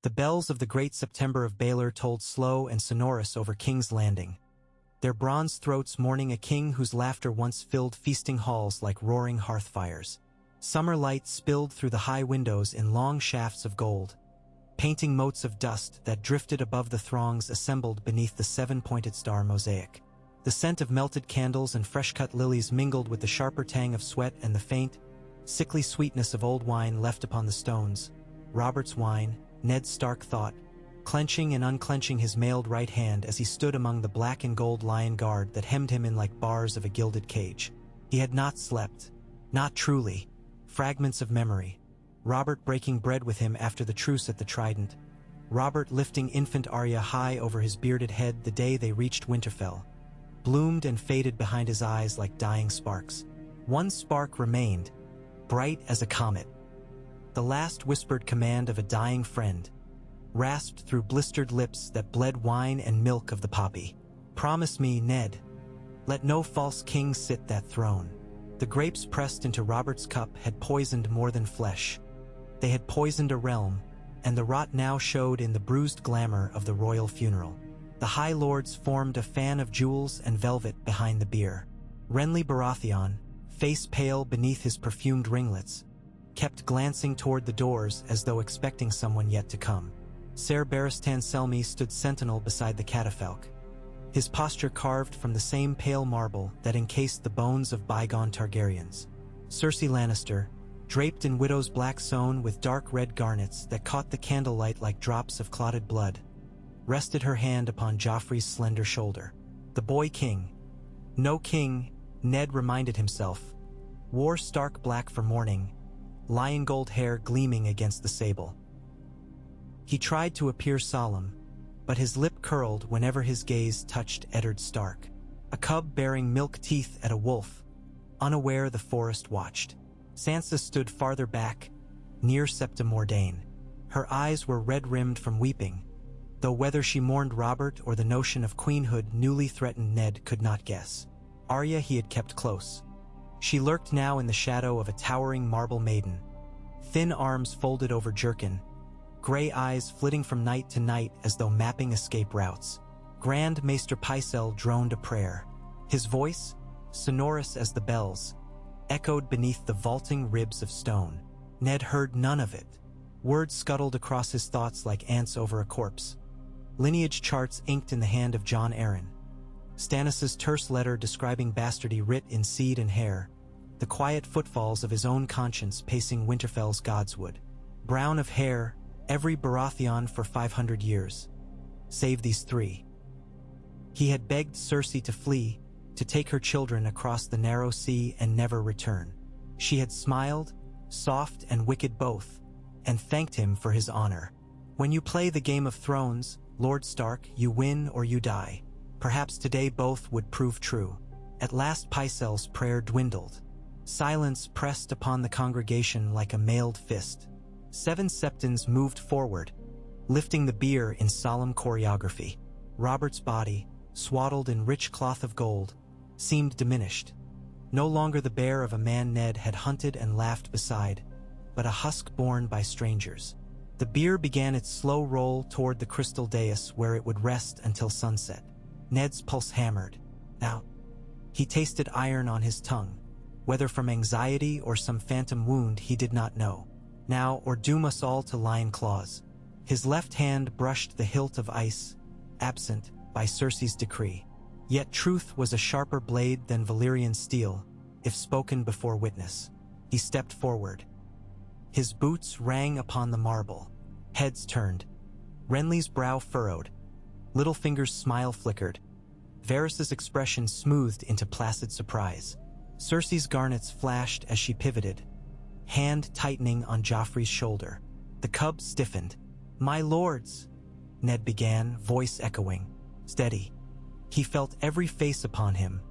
The bells of the great September of Baelor tolled slow and sonorous over King's Landing, their bronze throats mourning a king whose laughter once filled feasting halls like roaring hearth fires. Summer light spilled through the high windows in long shafts of gold, painting motes of dust that drifted above the throngs assembled beneath the seven-pointed star mosaic. The scent of melted candles and fresh-cut lilies mingled with the sharper tang of sweat and the faint, sickly sweetness of old wine left upon the stones. Robert's wine, Ned Stark thought, clenching and unclenching his mailed right hand as he stood among the black and gold lion guard that hemmed him in like bars of a gilded cage. He had not slept. Not truly. Fragments of memory. Robert breaking bread with him after the truce at the Trident. Robert lifting infant Arya high over his bearded head the day they reached Winterfell. Bloomed and faded behind his eyes like dying sparks. One spark remained, bright as a comet. The last whispered command of a dying friend, rasped through blistered lips that bled wine and milk of the poppy. Promise me, Ned. Let no false king sit that throne. The grapes pressed into Robert's cup had poisoned more than flesh. They had poisoned a realm, and the rot now showed in the bruised glamour of the royal funeral. The High Lords formed a fan of jewels and velvet behind the bier. Renly Baratheon, face pale beneath his perfumed ringlets, kept glancing toward the doors as though expecting someone yet to come. Ser Barristan Selmy stood sentinel beside the catafalque, his posture carved from the same pale marble that encased the bones of bygone Targaryens. Cersei Lannister, draped in widow's black sewn with dark red garnets that caught the candlelight like drops of clotted blood, rested her hand upon Joffrey's slender shoulder. The boy king, no king, Ned reminded himself, wore stark black for mourning, lion gold hair gleaming against the sable. He tried to appear solemn, but his lip curled whenever his gaze touched Eddard Stark, a cub bearing milk teeth at a wolf. Unaware the forest watched. Sansa stood farther back, near Septa Mordane. Her eyes were red-rimmed from weeping, though whether she mourned Robert or the notion of queenhood newly threatened Ned could not guess. Arya he had kept close. She lurked now in the shadow of a towering marble maiden, thin arms folded over jerkin, gray eyes flitting from night to night as though mapping escape routes. Grand Maester Pycelle droned a prayer. His voice, sonorous as the bells, echoed beneath the vaulting ribs of stone. Ned heard none of it. Words scuttled across his thoughts like ants over a corpse. Lineage charts inked in the hand of Jon Arryn. Stannis' terse letter describing bastardy writ in seed and hair. The quiet footfalls of his own conscience pacing Winterfell's godswood. Brown of hair, every Baratheon for 500 years. Save these three. He had begged Cersei to flee, to take her children across the narrow sea and never return. She had smiled, soft and wicked both, and thanked him for his honor. When you play the Game of Thrones, Lord Stark, you win or you die. Perhaps today both would prove true. At last Pycelle's prayer dwindled. Silence pressed upon the congregation like a mailed fist. 7 septons moved forward, lifting the bier in solemn choreography. Robert's body, swaddled in rich cloth of gold, seemed diminished. No longer the bear of a man Ned had hunted and laughed beside, but a husk borne by strangers. The bier began its slow roll toward the crystal dais where it would rest until sunset. Ned's pulse hammered. Now, he tasted iron on his tongue, whether from anxiety or some phantom wound he did not know. Now, or doom us all to lion claws. His left hand brushed the hilt of ice, absent by Cersei's decree. Yet truth was a sharper blade than Valyrian steel, if spoken before witness. He stepped forward. His boots rang upon the marble. Heads turned. Renly's brow furrowed. Littlefinger's smile flickered. Varys's expression smoothed into placid surprise. Cersei's garnets flashed as she pivoted, hand tightening on Joffrey's shoulder. The cub stiffened. "My lords," Ned began, voice echoing. Steady. He felt every face upon him,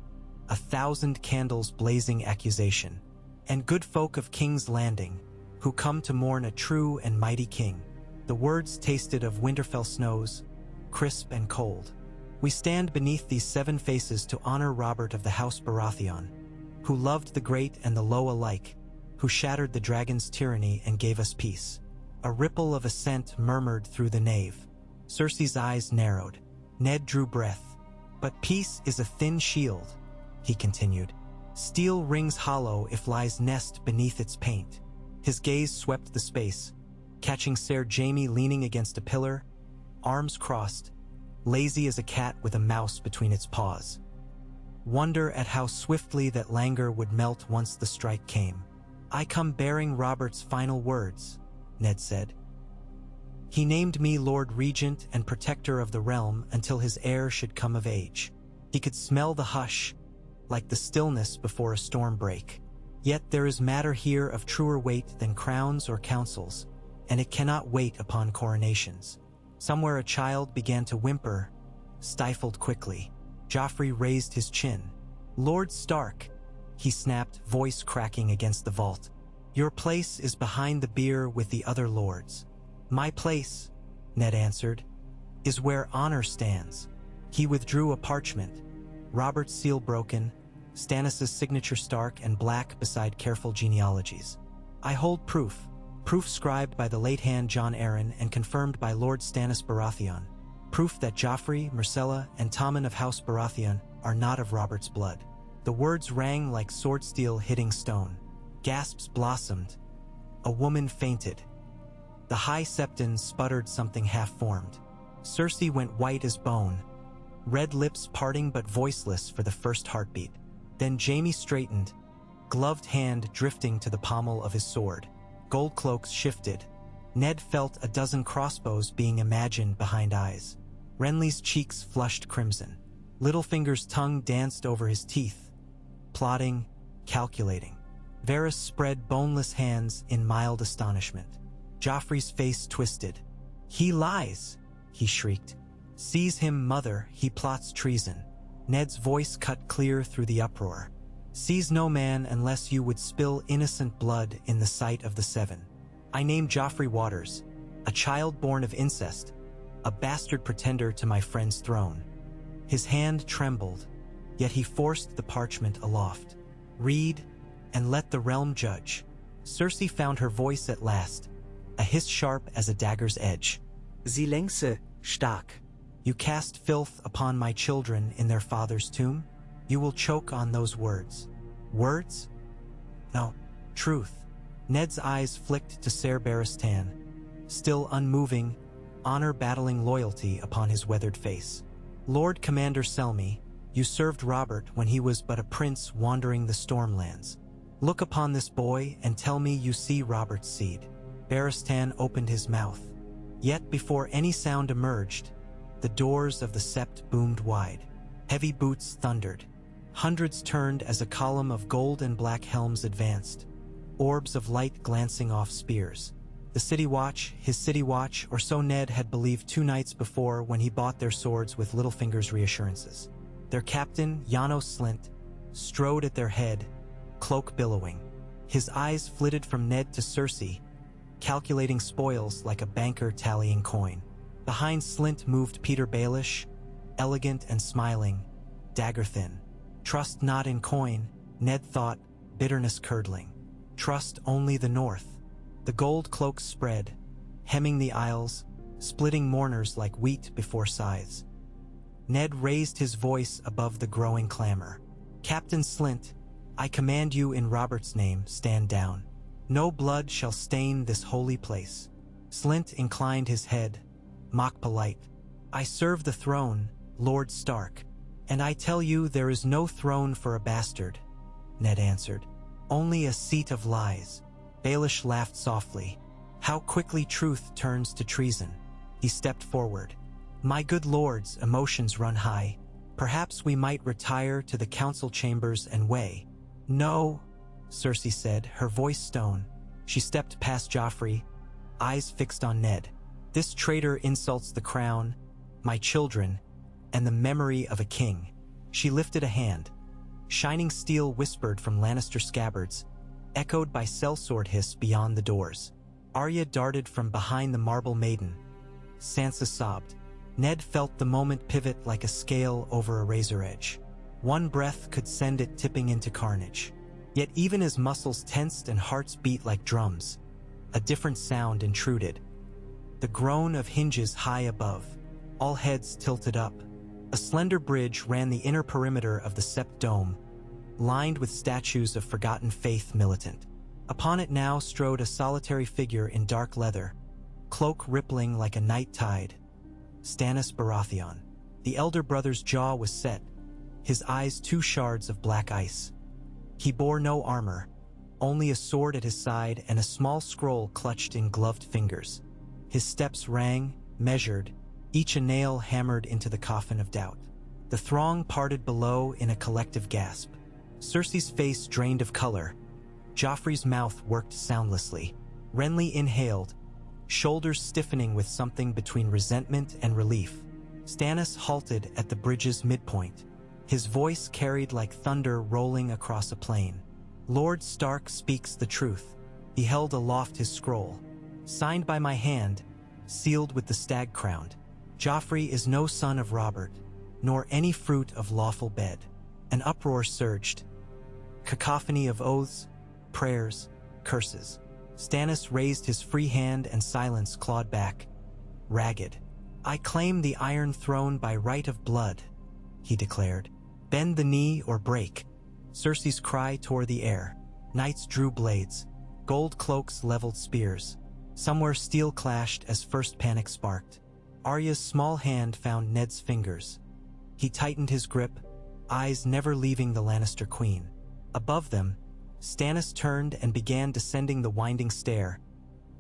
1,000 candles blazing accusation. "And good folk of King's Landing, who come to mourn a true and mighty king." The words tasted of Winterfell snows, crisp and cold. "We stand beneath these 7 faces to honor Robert of the House Baratheon, who loved the great and the low alike, who shattered the dragon's tyranny and gave us peace. A ripple of assent murmured through the nave. Cersei's eyes narrowed. Ned drew breath. "But peace is a thin shield," he continued. "Steel rings hollow if lies nest beneath its paint." His gaze swept the space, catching Ser Jaime leaning against a pillar, arms crossed, lazy as a cat with a mouse between its paws. Wonder at how swiftly that languor would melt once the strike came. "I come bearing Robert's final words," Ned said. "He named me Lord Regent and Protector of the Realm until his heir should come of age." He could smell the hush, like the stillness before a storm break. "Yet there is matter here of truer weight than crowns or councils, and it cannot wait upon coronations." Somewhere a child began to whimper, stifled quickly. Joffrey raised his chin. "Lord Stark," he snapped, voice cracking against the vault. "Your place is behind the bier with the other lords." "My place," Ned answered, "is where honor stands." He withdrew a parchment, Robert's seal broken, Stannis' signature stark and black beside careful genealogies. "I hold proof scribed by the late hand Jon Arryn and confirmed by Lord Stannis Baratheon. Proof that Joffrey, Myrcella, and Tommen of House Baratheon are not of Robert's blood." The words rang like sword steel hitting stone. Gasps blossomed. A woman fainted. The High Septon sputtered something half-formed. Cersei went white as bone, red lips parting but voiceless for the first heartbeat. Then Jaime straightened, gloved hand drifting to the pommel of his sword. Gold cloaks shifted. Ned felt a dozen crossbows being imagined behind eyes. Renly's cheeks flushed crimson. Littlefinger's tongue danced over his teeth, plotting, calculating. Varys spread boneless hands in mild astonishment. Joffrey's face twisted. "He lies!" he shrieked. "Seize him, mother, he plots treason." Ned's voice cut clear through the uproar. "Seize no man unless you would spill innocent blood in the sight of the Seven. I name Joffrey Waters, a child born of incest, a bastard pretender to my friend's throne." His hand trembled, yet he forced the parchment aloft. "Read, and let the realm judge." Cersei found her voice at last, a hiss sharp as a dagger's edge. "Sie längse, stark. You cast filth upon my children in their father's tomb? You will choke on those words." "Words? No, truth." Ned's eyes flicked to Ser Barristan, still unmoving, honor battling loyalty upon his weathered face. "Lord Commander Selmy, you served Robert when he was but a prince wandering the Stormlands. Look upon this boy and tell me you see Robert's seed." Barristan opened his mouth. Yet before any sound emerged, the doors of the sept boomed wide. Heavy boots thundered. Hundreds turned as a column of gold and black helms advanced, orbs of light glancing off spears. The City Watch, his City Watch, or so Ned had believed 2 nights before when he bought their swords with Littlefinger's reassurances. Their captain, Janos Slynt, strode at their head, cloak billowing. His eyes flitted from Ned to Cersei, calculating spoils like a banker tallying coin. Behind Slynt moved Peter Baelish, elegant and smiling, dagger thin. Trust not in coin, Ned thought, bitterness curdling. Trust only the North. The gold cloaks spread, hemming the aisles, splitting mourners like wheat before scythes. Ned raised his voice above the growing clamor. "Captain Slynt, I command you in Robert's name, stand down. No blood shall stain this holy place." Slynt inclined his head, mock polite. "I serve the throne, Lord Stark, and I tell you there is no throne for a bastard," Ned answered. "Only a seat of lies." Baelish laughed softly. "How quickly truth turns to treason." He stepped forward. "My good lords, emotions run high. Perhaps we might retire to the council chambers and weigh." "No," Cersei said, her voice stone. She stepped past Joffrey, eyes fixed on Ned. "This traitor insults the crown, my children, and the memory of a king." She lifted a hand. Shining steel whispered from Lannister scabbards, echoed by sellsword hiss beyond the doors. Arya darted from behind the marble maiden. Sansa sobbed. Ned felt the moment pivot like a scale over a razor edge. One breath could send it tipping into carnage. Yet even as muscles tensed and hearts beat like drums, a different sound intruded. The groan of hinges high above, all heads tilted up. A slender bridge ran the inner perimeter of the sept dome, lined with statues of forgotten faith militant. Upon it now strode a solitary figure in dark leather, cloak rippling like a night tide. Stannis Baratheon. The elder brother's jaw was set, his eyes two shards of black ice. He bore no armor, only a sword at his side and a small scroll clutched in gloved fingers. His steps rang, measured, each a nail hammered into the coffin of doubt. The throng parted below in a collective gasp. Cersei's face drained of color. Joffrey's mouth worked soundlessly. Renly inhaled, shoulders stiffening with something between resentment and relief. Stannis halted at the bridge's midpoint. His voice carried like thunder rolling across a plain. Lord Stark speaks the truth. He held aloft his scroll. Signed by my hand, sealed with the stag crown. Joffrey is no son of Robert, nor any fruit of lawful bed. An uproar surged. Cacophony of oaths, prayers, curses. Stannis raised his free hand and silence clawed back. Ragged. I claim the Iron Throne by right of blood, he declared. Bend the knee or break. Cersei's cry tore the air. Knights drew blades. Gold cloaks leveled spears. Somewhere steel clashed as first panic sparked. Arya's small hand found Ned's fingers. He tightened his grip, eyes never leaving the Lannister queen. Above them, Stannis turned and began descending the winding stair,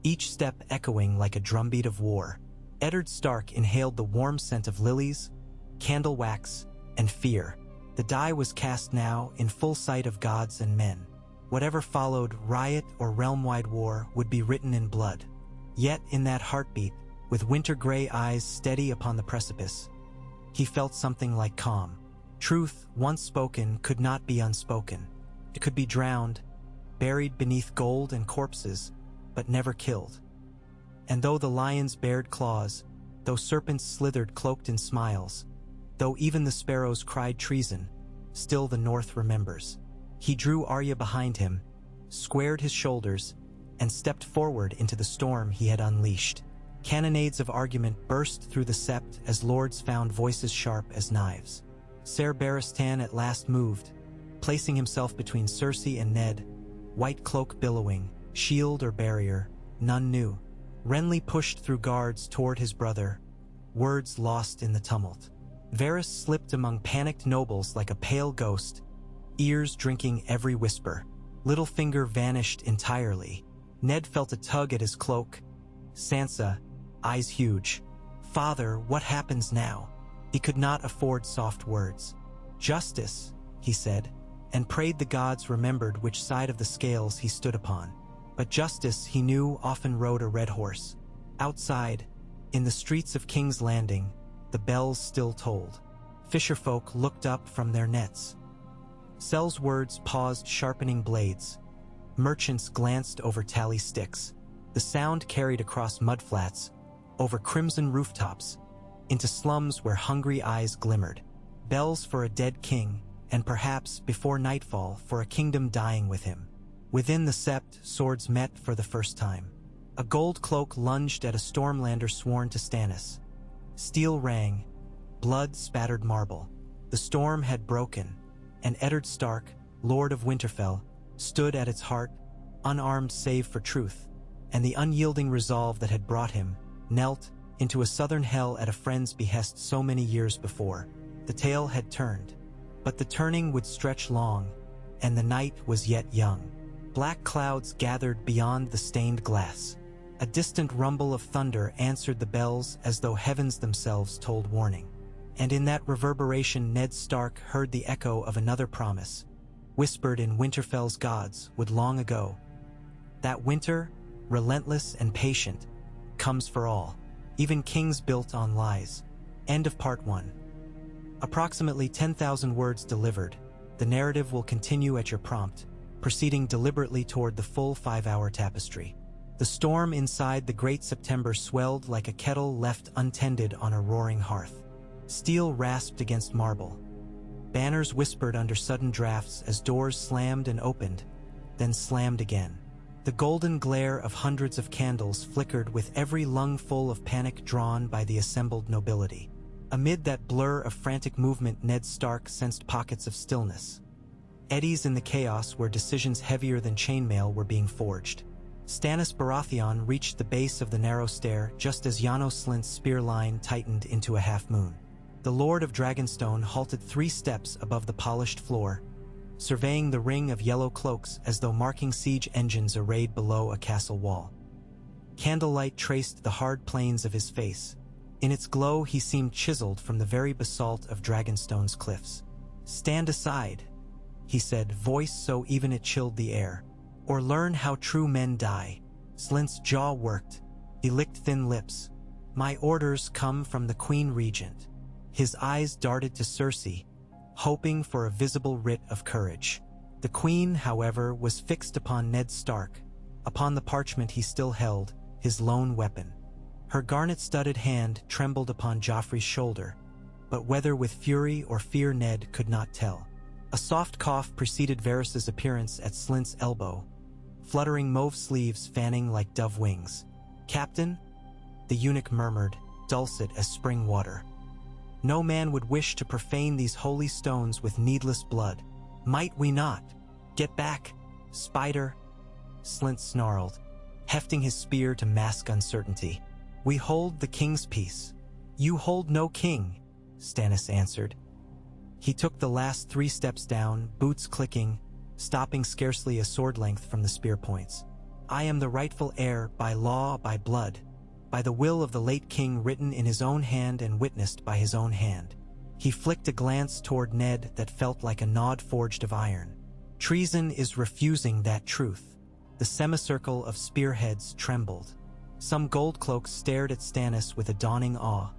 each step echoing like a drumbeat of war. Eddard Stark inhaled the warm scent of lilies, candle wax, and fear. The die was cast now in full sight of gods and men. Whatever followed, riot or realm-wide war, would be written in blood. Yet in that heartbeat, with winter-gray eyes steady upon the precipice, he felt something like calm. Truth, once spoken, could not be unspoken. It could be drowned, buried beneath gold and corpses, but never killed. And though the lions bared claws, though serpents slithered cloaked in smiles, though even the sparrows cried treason, still the North remembers. He drew Arya behind him, squared his shoulders, and stepped forward into the storm he had unleashed. Cannonades of argument burst through the sept as lords found voices sharp as knives. Ser Barristan at last moved, placing himself between Cersei and Ned, white cloak billowing, shield or barrier, none knew. Renly pushed through guards toward his brother, words lost in the tumult. Varys slipped among panicked nobles like a pale ghost, ears drinking every whisper. Littlefinger vanished entirely. Ned felt a tug at his cloak. Sansa, eyes huge. Father, what happens now? He could not afford soft words. Justice, he said, and prayed the gods remembered which side of the scales he stood upon. But justice, he knew, often rode a red horse. Outside, in the streets of King's Landing, the bells still tolled. Fisherfolk looked up from their nets. Sel's words paused, sharpening blades. Merchants glanced over tally sticks. The sound carried across mudflats, over crimson rooftops, into slums where hungry eyes glimmered. Bells for a dead king, and perhaps, before nightfall, for a kingdom dying with him. Within the sept, swords met for the first time. A gold cloak lunged at a Stormlander sworn to Stannis. Steel rang, blood spattered marble. The storm had broken, and Eddard Stark, Lord of Winterfell, stood at its heart, unarmed save for truth, and the unyielding resolve that had brought him, knelt into a southern hell at a friend's behest so many years before. The tale had turned, but the turning would stretch long, and the night was yet young. Black clouds gathered beyond the stained glass. A distant rumble of thunder answered the bells as though heavens themselves told warning. And in that reverberation Ned Stark heard the echo of another promise, whispered in Winterfell's gods would long ago. That winter, relentless and patient, comes for all, even kings built on lies. End of Part 1. Approximately 10,000 words delivered. The narrative will continue at your prompt, proceeding deliberately toward the full 5-hour tapestry. The storm inside the Great September swelled like a kettle left untended on a roaring hearth. Steel rasped against marble. Banners whispered under sudden drafts as doors slammed and opened, then slammed again. The golden glare of hundreds of candles flickered with every lung full of panic drawn by the assembled nobility. Amid that blur of frantic movement, Ned Stark sensed pockets of stillness. Eddies in the chaos where decisions heavier than chainmail were being forged. Stannis Baratheon reached the base of the narrow stair just as Janos Slint's spear line tightened into a half-moon. The Lord of Dragonstone halted 3 steps above the polished floor, surveying the ring of yellow cloaks as though marking siege engines arrayed below a castle wall. Candlelight traced the hard planes of his face. In its glow, he seemed chiseled from the very basalt of Dragonstone's cliffs. "Stand aside," he said, voice so even it chilled the air. "Or learn how true men die." Slint's jaw worked. He licked thin lips. "My orders come from the Queen Regent." His eyes darted to Cersei, hoping for a visible writ of courage. The Queen, however, was fixed upon Ned Stark, upon the parchment he still held, his lone weapon. Her garnet-studded hand trembled upon Joffrey's shoulder, but whether with fury or fear Ned could not tell. A soft cough preceded Varys's appearance at Slint's elbow, fluttering mauve sleeves fanning like dove wings. "Captain?" the eunuch murmured, dulcet as spring water. "No man would wish to profane these holy stones with needless blood. Might we not? Get back, spider!" Slint snarled, hefting his spear to mask uncertainty. "We hold the king's peace." "You hold no king," Stannis answered. He took the last 3 steps down, boots clicking, stopping scarcely a sword length from the spear points. "I am the rightful heir, by law, by blood, by the will of the late king written in his own hand and witnessed by his own hand." He flicked a glance toward Ned that felt like a nod forged of iron. "Treason is refusing that truth." The semicircle of spearheads trembled. Some gold cloaks stared at Stannis with a dawning awe.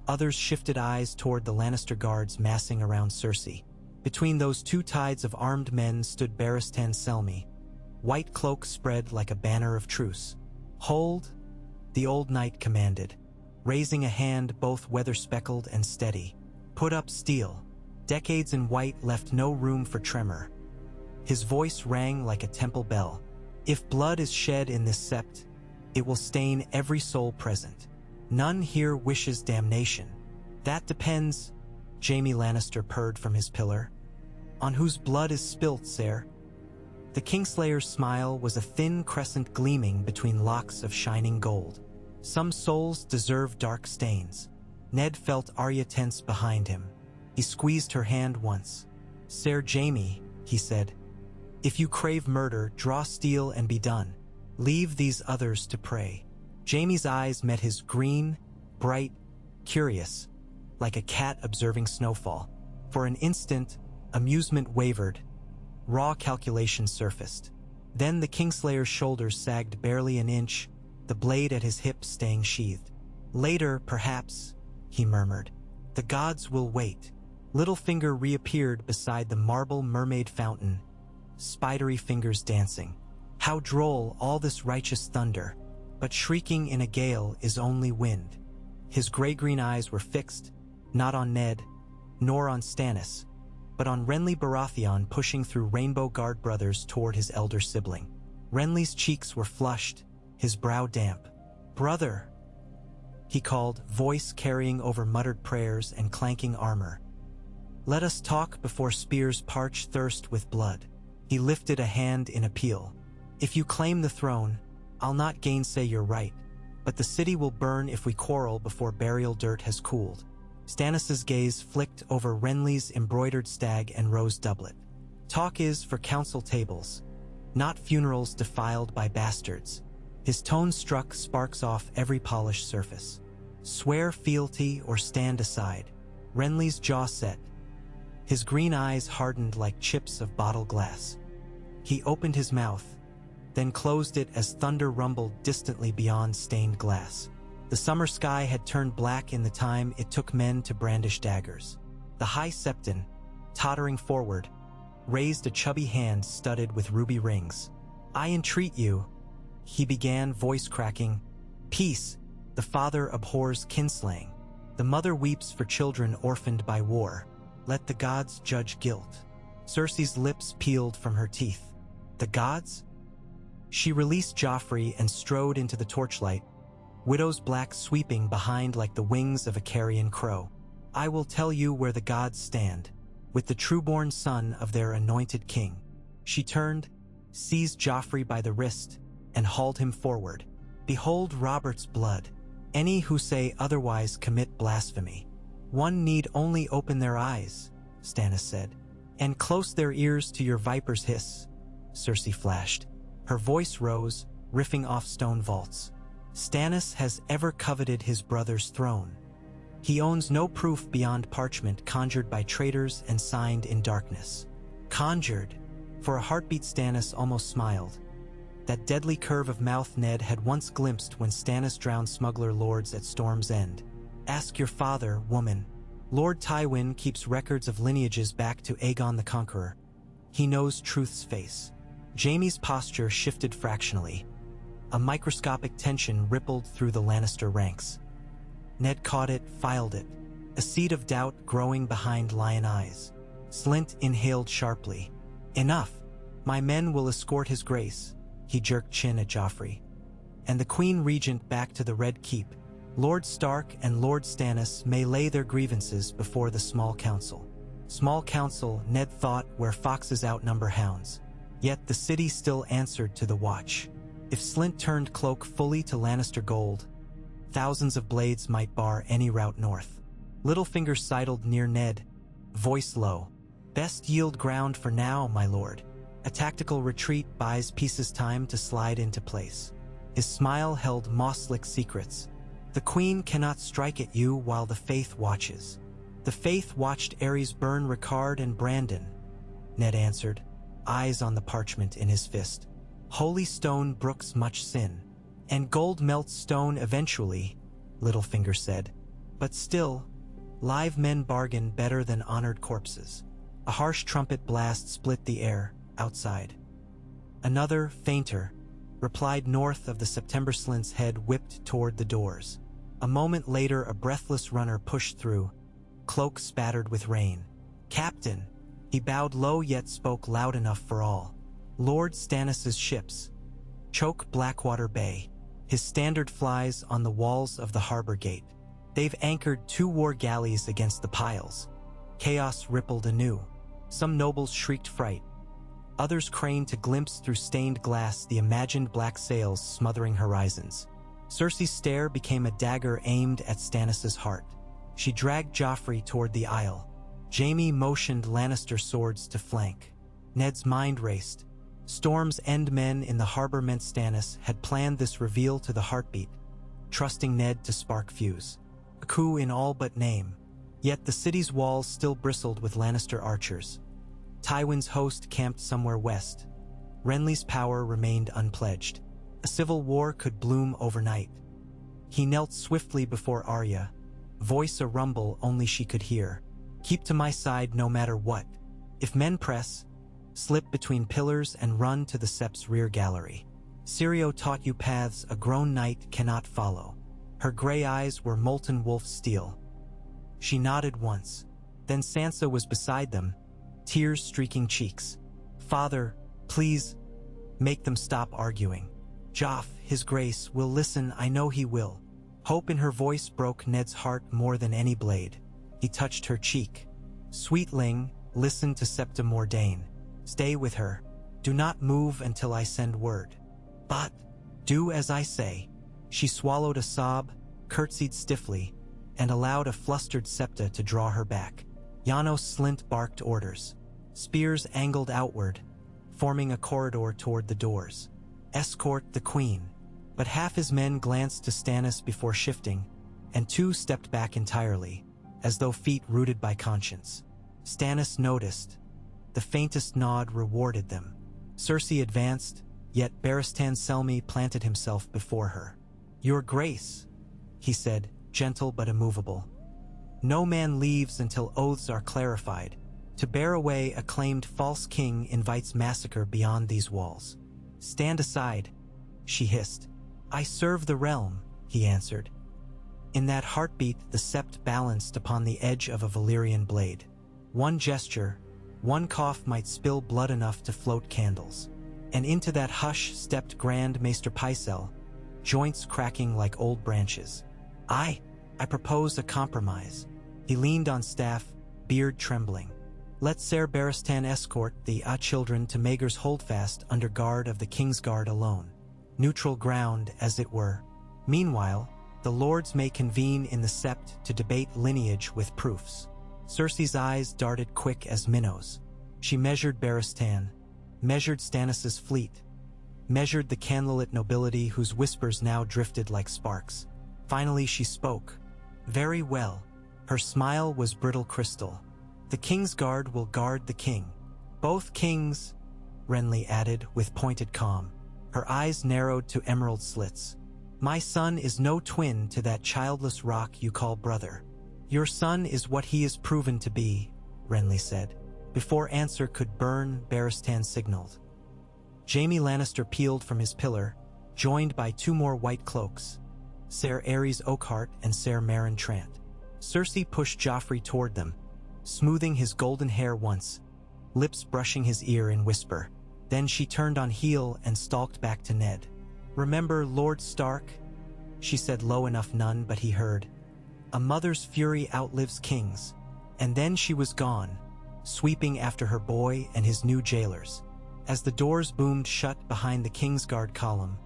Others shifted eyes toward the Lannister guards massing around Cersei. Between those 2 tides of armed men stood Barristan Selmy, white cloak spread like a banner of truce. "Hold," the old knight commanded, raising a hand both weather-speckled and steady. "Put up steel." Decades in white left no room for tremor. His voice rang like a temple bell. "If blood is shed in this sept, it will stain every soul present. None here wishes damnation." "That depends," Jaime Lannister purred from his pillar. "On whose blood is spilt, sire?" The Kingslayer's smile was a thin crescent gleaming between locks of shining gold. "Some souls deserve dark stains." Ned felt Arya tense behind him. He squeezed her hand once. "Sir Jaime," he said, "if you crave murder, draw steel and be done. Leave these others to prey." Jaime's eyes met his, green, bright, curious, like a cat observing snowfall. For an instant, amusement wavered. Raw calculation surfaced. Then the Kingslayer's shoulders sagged barely an inch, the blade at his hip staying sheathed. "Later, perhaps," he murmured. "The gods will wait." Littlefinger reappeared beside the marble mermaid fountain, spidery fingers dancing. How droll, all this righteous thunder, but shrieking in a gale is only wind. His gray-green eyes were fixed, not on Ned, nor on Stannis, but on Renly Baratheon pushing through Rainbow Guard brothers toward his elder sibling. Renly's cheeks were flushed, his brow damp. "Brother," he called, voice carrying over muttered prayers and clanking armor. "Let us talk before spears parch thirst with blood." He lifted a hand in appeal. "If you claim the throne, I'll not gainsay your right, but the city will burn if we quarrel before burial dirt has cooled." Stannis's gaze flicked over Renly's embroidered stag and rose doublet. "Talk is for council tables, not funerals defiled by bastards." His tone struck sparks off every polished surface. "Swear fealty or stand aside." Renly's jaw set. His green eyes hardened like chips of bottled glass. He opened his mouth, then closed it as thunder rumbled distantly beyond stained glass. The summer sky had turned black in the time it took men to brandish daggers. The High Septon, tottering forward, raised a chubby hand studded with ruby rings. "I entreat you," he began, voice cracking. "Peace, the father abhors kinslaying. The mother weeps for children orphaned by war. Let the gods judge guilt." Cersei's lips peeled from her teeth. "The gods?" She released Joffrey and strode into the torchlight, widow's black sweeping behind like the wings of a carrion crow. I will tell you where the gods stand, with the trueborn son of their anointed king. She turned, seized Joffrey by the wrist, and hauled him forward. Behold Robert's blood. Any who say otherwise commit blasphemy. One need only open their eyes, Stannis said, and close their ears to your viper's hiss. Cersei flashed. Her voice rose, riffing off stone vaults. Stannis has ever coveted his brother's throne. He owns no proof beyond parchment conjured by traitors and signed in darkness. Conjured? For a heartbeat Stannis almost smiled. That deadly curve of mouth Ned had once glimpsed when Stannis drowned smuggler lords at Storm's End. Ask your father, woman. Lord Tywin keeps records of lineages back to Aegon the Conqueror. He knows truth's face. Jaime's posture shifted fractionally. A microscopic tension rippled through the Lannister ranks. Ned caught it, filed it, a seed of doubt growing behind lion eyes. Slynt inhaled sharply. Enough. My men will escort his grace. He jerked chin at Joffrey. And the Queen Regent back to the Red Keep. Lord Stark and Lord Stannis may lay their grievances before the small council. Small council, Ned thought, where foxes outnumber hounds. Yet the city still answered to the watch. If Slynt turned cloak fully to Lannister gold, thousands of blades might bar any route north. Littlefinger sidled near Ned, voice low. Best yield ground for now, my lord. A tactical retreat buys pieces time to slide into place. His smile held moss-lick secrets. The Queen cannot strike at you while the Faith watches. The Faith watched Aerys burn Ricard and Brandon, Ned answered, eyes on the parchment in his fist. Holy stone brooks much sin, and gold melts stone eventually, Littlefinger said. But still, live men bargain better than honored corpses. A harsh trumpet blast split the air, outside. Another, fainter, replied north of the September Slynt's head whipped toward the doors. A moment later a breathless runner pushed through, cloak spattered with rain. Captain! He bowed low yet spoke loud enough for all. Lord Stannis's ships. Choke Blackwater Bay. His standard flies on the walls of the harbor gate. They've anchored 2 war galleys against the piles. Chaos rippled anew. Some nobles shrieked fright. Others craned to glimpse through stained glass the imagined black sails smothering horizons. Cersei's stare became a dagger aimed at Stannis's heart. She dragged Joffrey toward the aisle. Jaime motioned Lannister swords to flank. Ned's mind raced. Storm's End men in the harbor meant Stannis had planned this reveal to the heartbeat, trusting Ned to spark fuse. A coup in all but name. Yet the city's walls still bristled with Lannister archers. Tywin's host camped somewhere west. Renly's power remained unpledged. A civil war could bloom overnight. He knelt swiftly before Arya, voice a rumble only she could hear. Keep to my side no matter what. If men press, slip between pillars and run to the Sept's rear gallery. Syrio taught you paths a grown knight cannot follow. Her gray eyes were molten wolf steel. She nodded once. Then Sansa was beside them, tears streaking cheeks. Father, please, make them stop arguing. Joff, his grace, will listen, I know he will. Hope in her voice broke Ned's heart more than any blade. He touched her cheek. Sweetling, listen to Septa Mordain. Stay with her. Do not move until I send word. But, do as I say. She swallowed a sob, curtsied stiffly, and allowed a flustered Septa to draw her back. Janos Slynt barked orders. Spears angled outward, forming a corridor toward the doors. Escort the Queen. But half his men glanced to Stannis before shifting, and 2 stepped back entirely, as though feet rooted by conscience. Stannis noticed. The faintest nod rewarded them. Cersei advanced, yet Barristan Selmy planted himself before her. Your Grace, he said, gentle but immovable. No man leaves until oaths are clarified. To bear away a claimed false king invites massacre beyond these walls. Stand aside, she hissed. I serve the realm, he answered. In that heartbeat the Sept balanced upon the edge of a Valyrian blade. One gesture, one cough might spill blood enough to float candles. and into that hush stepped Grand Maester Pycelle, joints cracking like old branches. I propose a compromise. He leaned on staff, beard trembling. Let Ser Barristan escort the children to Maegor's Holdfast under guard of the King's Guard alone. Neutral ground, as it were. Meanwhile, the lords may convene in the sept to debate lineage with proofs. Cersei's eyes darted quick as minnows. She measured Barristan, measured Stannis' fleet, measured the candlelit nobility whose whispers now drifted like sparks. Finally she spoke. Very well. Her smile was brittle crystal. The King's Guard will guard the king. Both kings, Renly added with pointed calm. Her eyes narrowed to emerald slits. My son is no twin to that childless rock you call brother. Your son is what he is proven to be, Renly said. Before answer could burn, Barristan signaled. Jaime Lannister peeled from his pillar, joined by two more white cloaks, Ser Aerys Oakhart and Ser Meryn Trant. Cersei pushed Joffrey toward them, smoothing his golden hair once, lips brushing his ear in whisper. Then she turned on heel and stalked back to Ned. Remember Lord Stark? She said low enough none but he heard. A mother's fury outlives kings. And then she was gone, sweeping after her boy and his new jailers. As the doors boomed shut behind the Kingsguard column,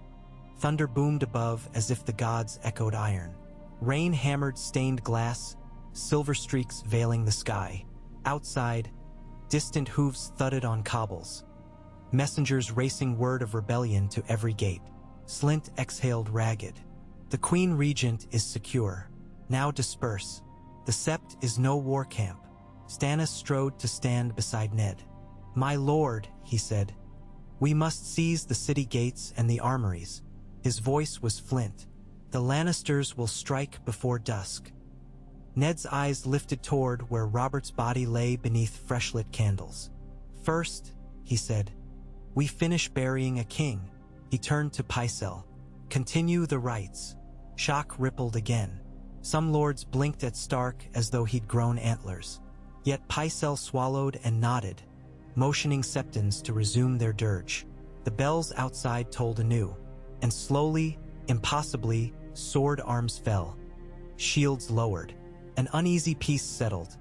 thunder boomed above as if the gods echoed iron. Rain hammered stained glass, silver streaks veiling the sky. Outside, distant hooves thudded on cobbles. Messengers racing word of rebellion to every gate. Slint exhaled ragged. The Queen Regent is secure. Now disperse. The Sept is no war camp. Stannis strode to stand beside Ned. My lord, he said, we must seize the city gates and the armories. His voice was flint. The Lannisters will strike before dusk. Ned's eyes lifted toward where Robert's body lay beneath fresh-lit candles. First, he said, we finish burying a king. He turned to Pycelle. Continue the rites. Shock rippled again. Some lords blinked at Stark as though he'd grown antlers. Yet Pycelle swallowed and nodded, motioning Septons to resume their dirge. The bells outside tolled anew, and slowly, impossibly, sword arms fell. Shields lowered. An uneasy peace settled,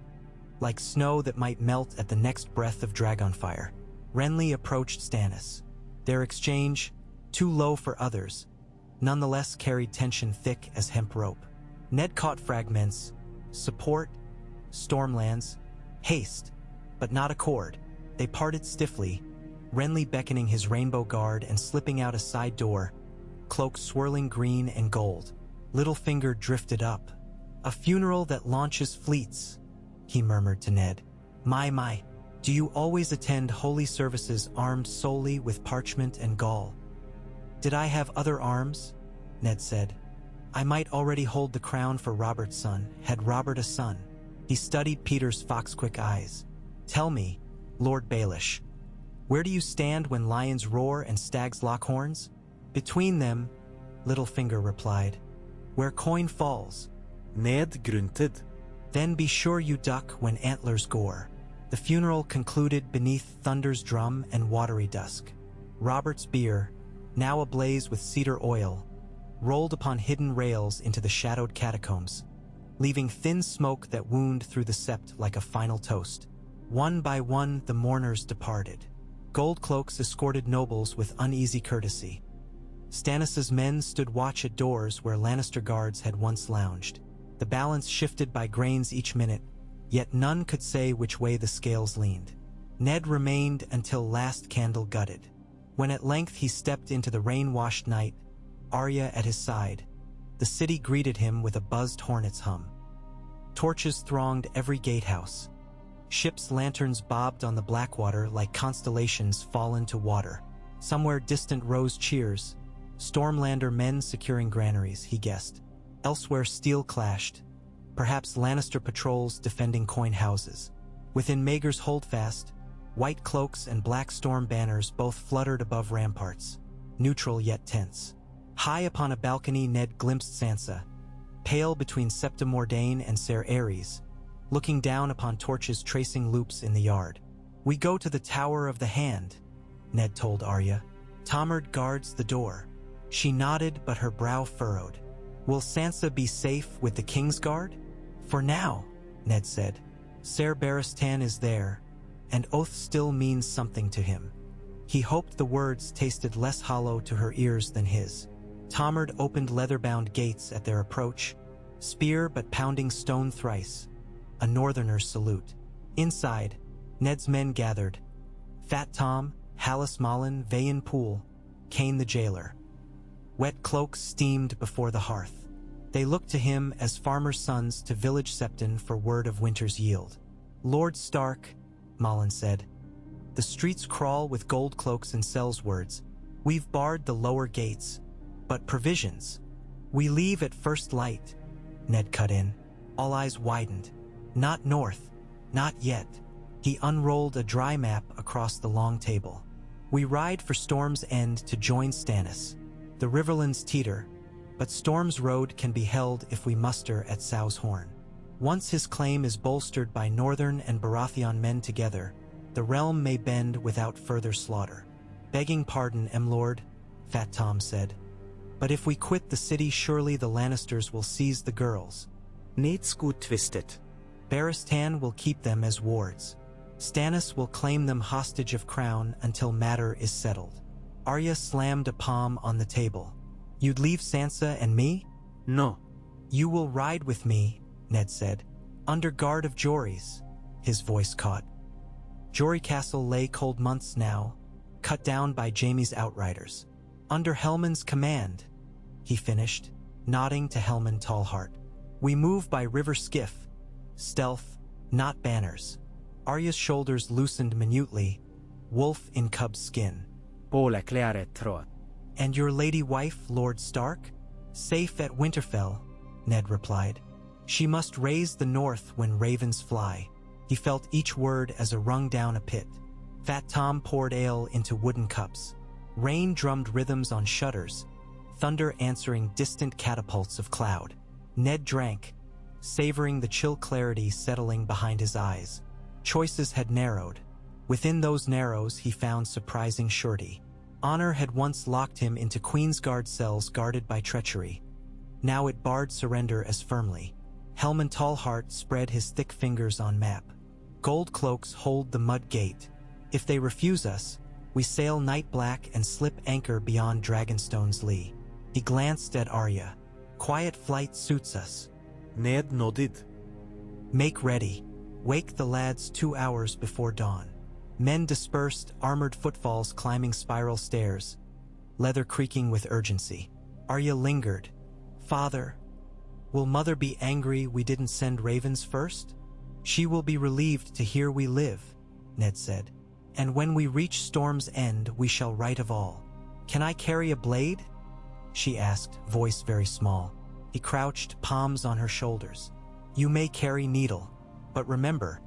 like snow that might melt at the next breath of dragonfire. Renly approached Stannis. Their exchange, too low for others, nonetheless carried tension thick as hemp rope. Ned caught fragments, support, stormlands, haste, but not accord. They parted stiffly, Renly beckoning his rainbow guard and slipping out a side door, cloak swirling green and gold. Littlefinger drifted up. A funeral that launches fleets, he murmured to Ned. My, do you always attend holy services armed solely with parchment and gall? Did I have other arms? Ned said. I might already hold the crown for Robert's son, had Robert a son. He studied Peter's fox-quick eyes. Tell me, Lord Baelish, where do you stand when lions roar and stags lock horns? Between them, Littlefinger replied. Where coin falls. Ned grunted. Then be sure you duck when antlers gore. The funeral concluded beneath thunder's drum and watery dusk. Robert's bier, now ablaze with cedar oil, rolled upon hidden rails into the shadowed catacombs, leaving thin smoke that wound through the sept like a final toast. One by one the mourners departed. Gold cloaks escorted nobles with uneasy courtesy. Stannis' men stood watch at doors where Lannister guards had once lounged. The balance shifted by grains each minute, yet none could say which way the scales leaned. Ned remained until last candle gutted. When at length he stepped into the rain-washed night, Arya at his side, the city greeted him with a buzzed hornet's hum. Torches thronged every gatehouse. Ships' lanterns bobbed on the Blackwater like constellations fallen to water. Somewhere distant rose cheers, Stormlander men securing granaries, he guessed. Elsewhere steel clashed, perhaps Lannister patrols defending coin houses. Within Maegor's Holdfast, white cloaks and black storm banners both fluttered above ramparts, neutral yet tense. High upon a balcony Ned glimpsed Sansa, pale between Septa Mordain and Ser Aerys, looking down upon torches tracing loops in the yard. We go to the Tower of the Hand, Ned told Arya. Tomard guards the door. She nodded, but her brow furrowed. Will Sansa be safe with the Kingsguard? For now, Ned said. Ser Barristan is there, and oath still means something to him. He hoped the words tasted less hollow to her ears than his. Tomard opened leather-bound gates at their approach, spear but pounding stone thrice. A northerner's salute. Inside, Ned's men gathered. Fat Tom, Hallis Malin, Vayan Poole, Kane the jailer. Wet cloaks steamed before the hearth. They looked to him as farmers' sons to village septon for word of winter's yield. Lord Stark, Malin said. The streets crawl with gold cloaks and sells words. We've barred the lower gates, but provisions. We leave at first light, Ned cut in. All eyes widened. Not north, not yet. He unrolled a dry map across the long table. We ride for Storm's End to join Stannis. The riverlands teeter, but Storm's Road can be held if we muster at Sow's Horn. Once his claim is bolstered by Northern and Baratheon men together, the realm may bend without further slaughter. Begging pardon, M-Lord, Fat Tom said. But if we quit the city, surely the Lannisters will seize the girls. Needs gut twisted. Barristan will keep them as wards. Stannis will claim them hostage of crown until matter is settled. Arya slammed a palm on the table. You'd leave Sansa and me? No. You will ride with me, Ned said. Under guard of Jory's. His voice caught. Jory Castle lay cold months now, cut down by Jaime's outriders. Under Helman's command, he finished, nodding to Helman Tallheart. We move by river skiff, stealth, not banners. Arya's shoulders loosened minutely, wolf in cub skin. Pole cleare trot. And your lady wife, Lord Stark? Safe at Winterfell, Ned replied. She must raise the north when ravens fly. He felt each word as a rung down a pit. Fat Tom poured ale into wooden cups. Rain drummed rhythms on shutters, thunder answering distant catapults of cloud. Ned drank, savoring the chill clarity settling behind his eyes. Choices had narrowed. Within those narrows he found surprising surety. Honor had once locked him into Queensguard cells guarded by treachery. Now it barred surrender as firmly. Helman Tallheart spread his thick fingers on map. Gold cloaks hold the mud gate. If they refuse us, we sail night black and slip anchor beyond Dragonstone's lee. He glanced at Arya. Quiet flight suits us. Ned nodded. Make ready. Wake the lads 2 hours before dawn. Men dispersed, armored footfalls climbing spiral stairs, leather creaking with urgency. Arya lingered. Father, will Mother be angry we didn't send ravens first? She will be relieved to hear we live, Ned said. And when we reach Storm's End, we shall right of all. Can I carry a blade? She asked, voice very small. He crouched, palms on her shoulders. You may carry needle, but remember,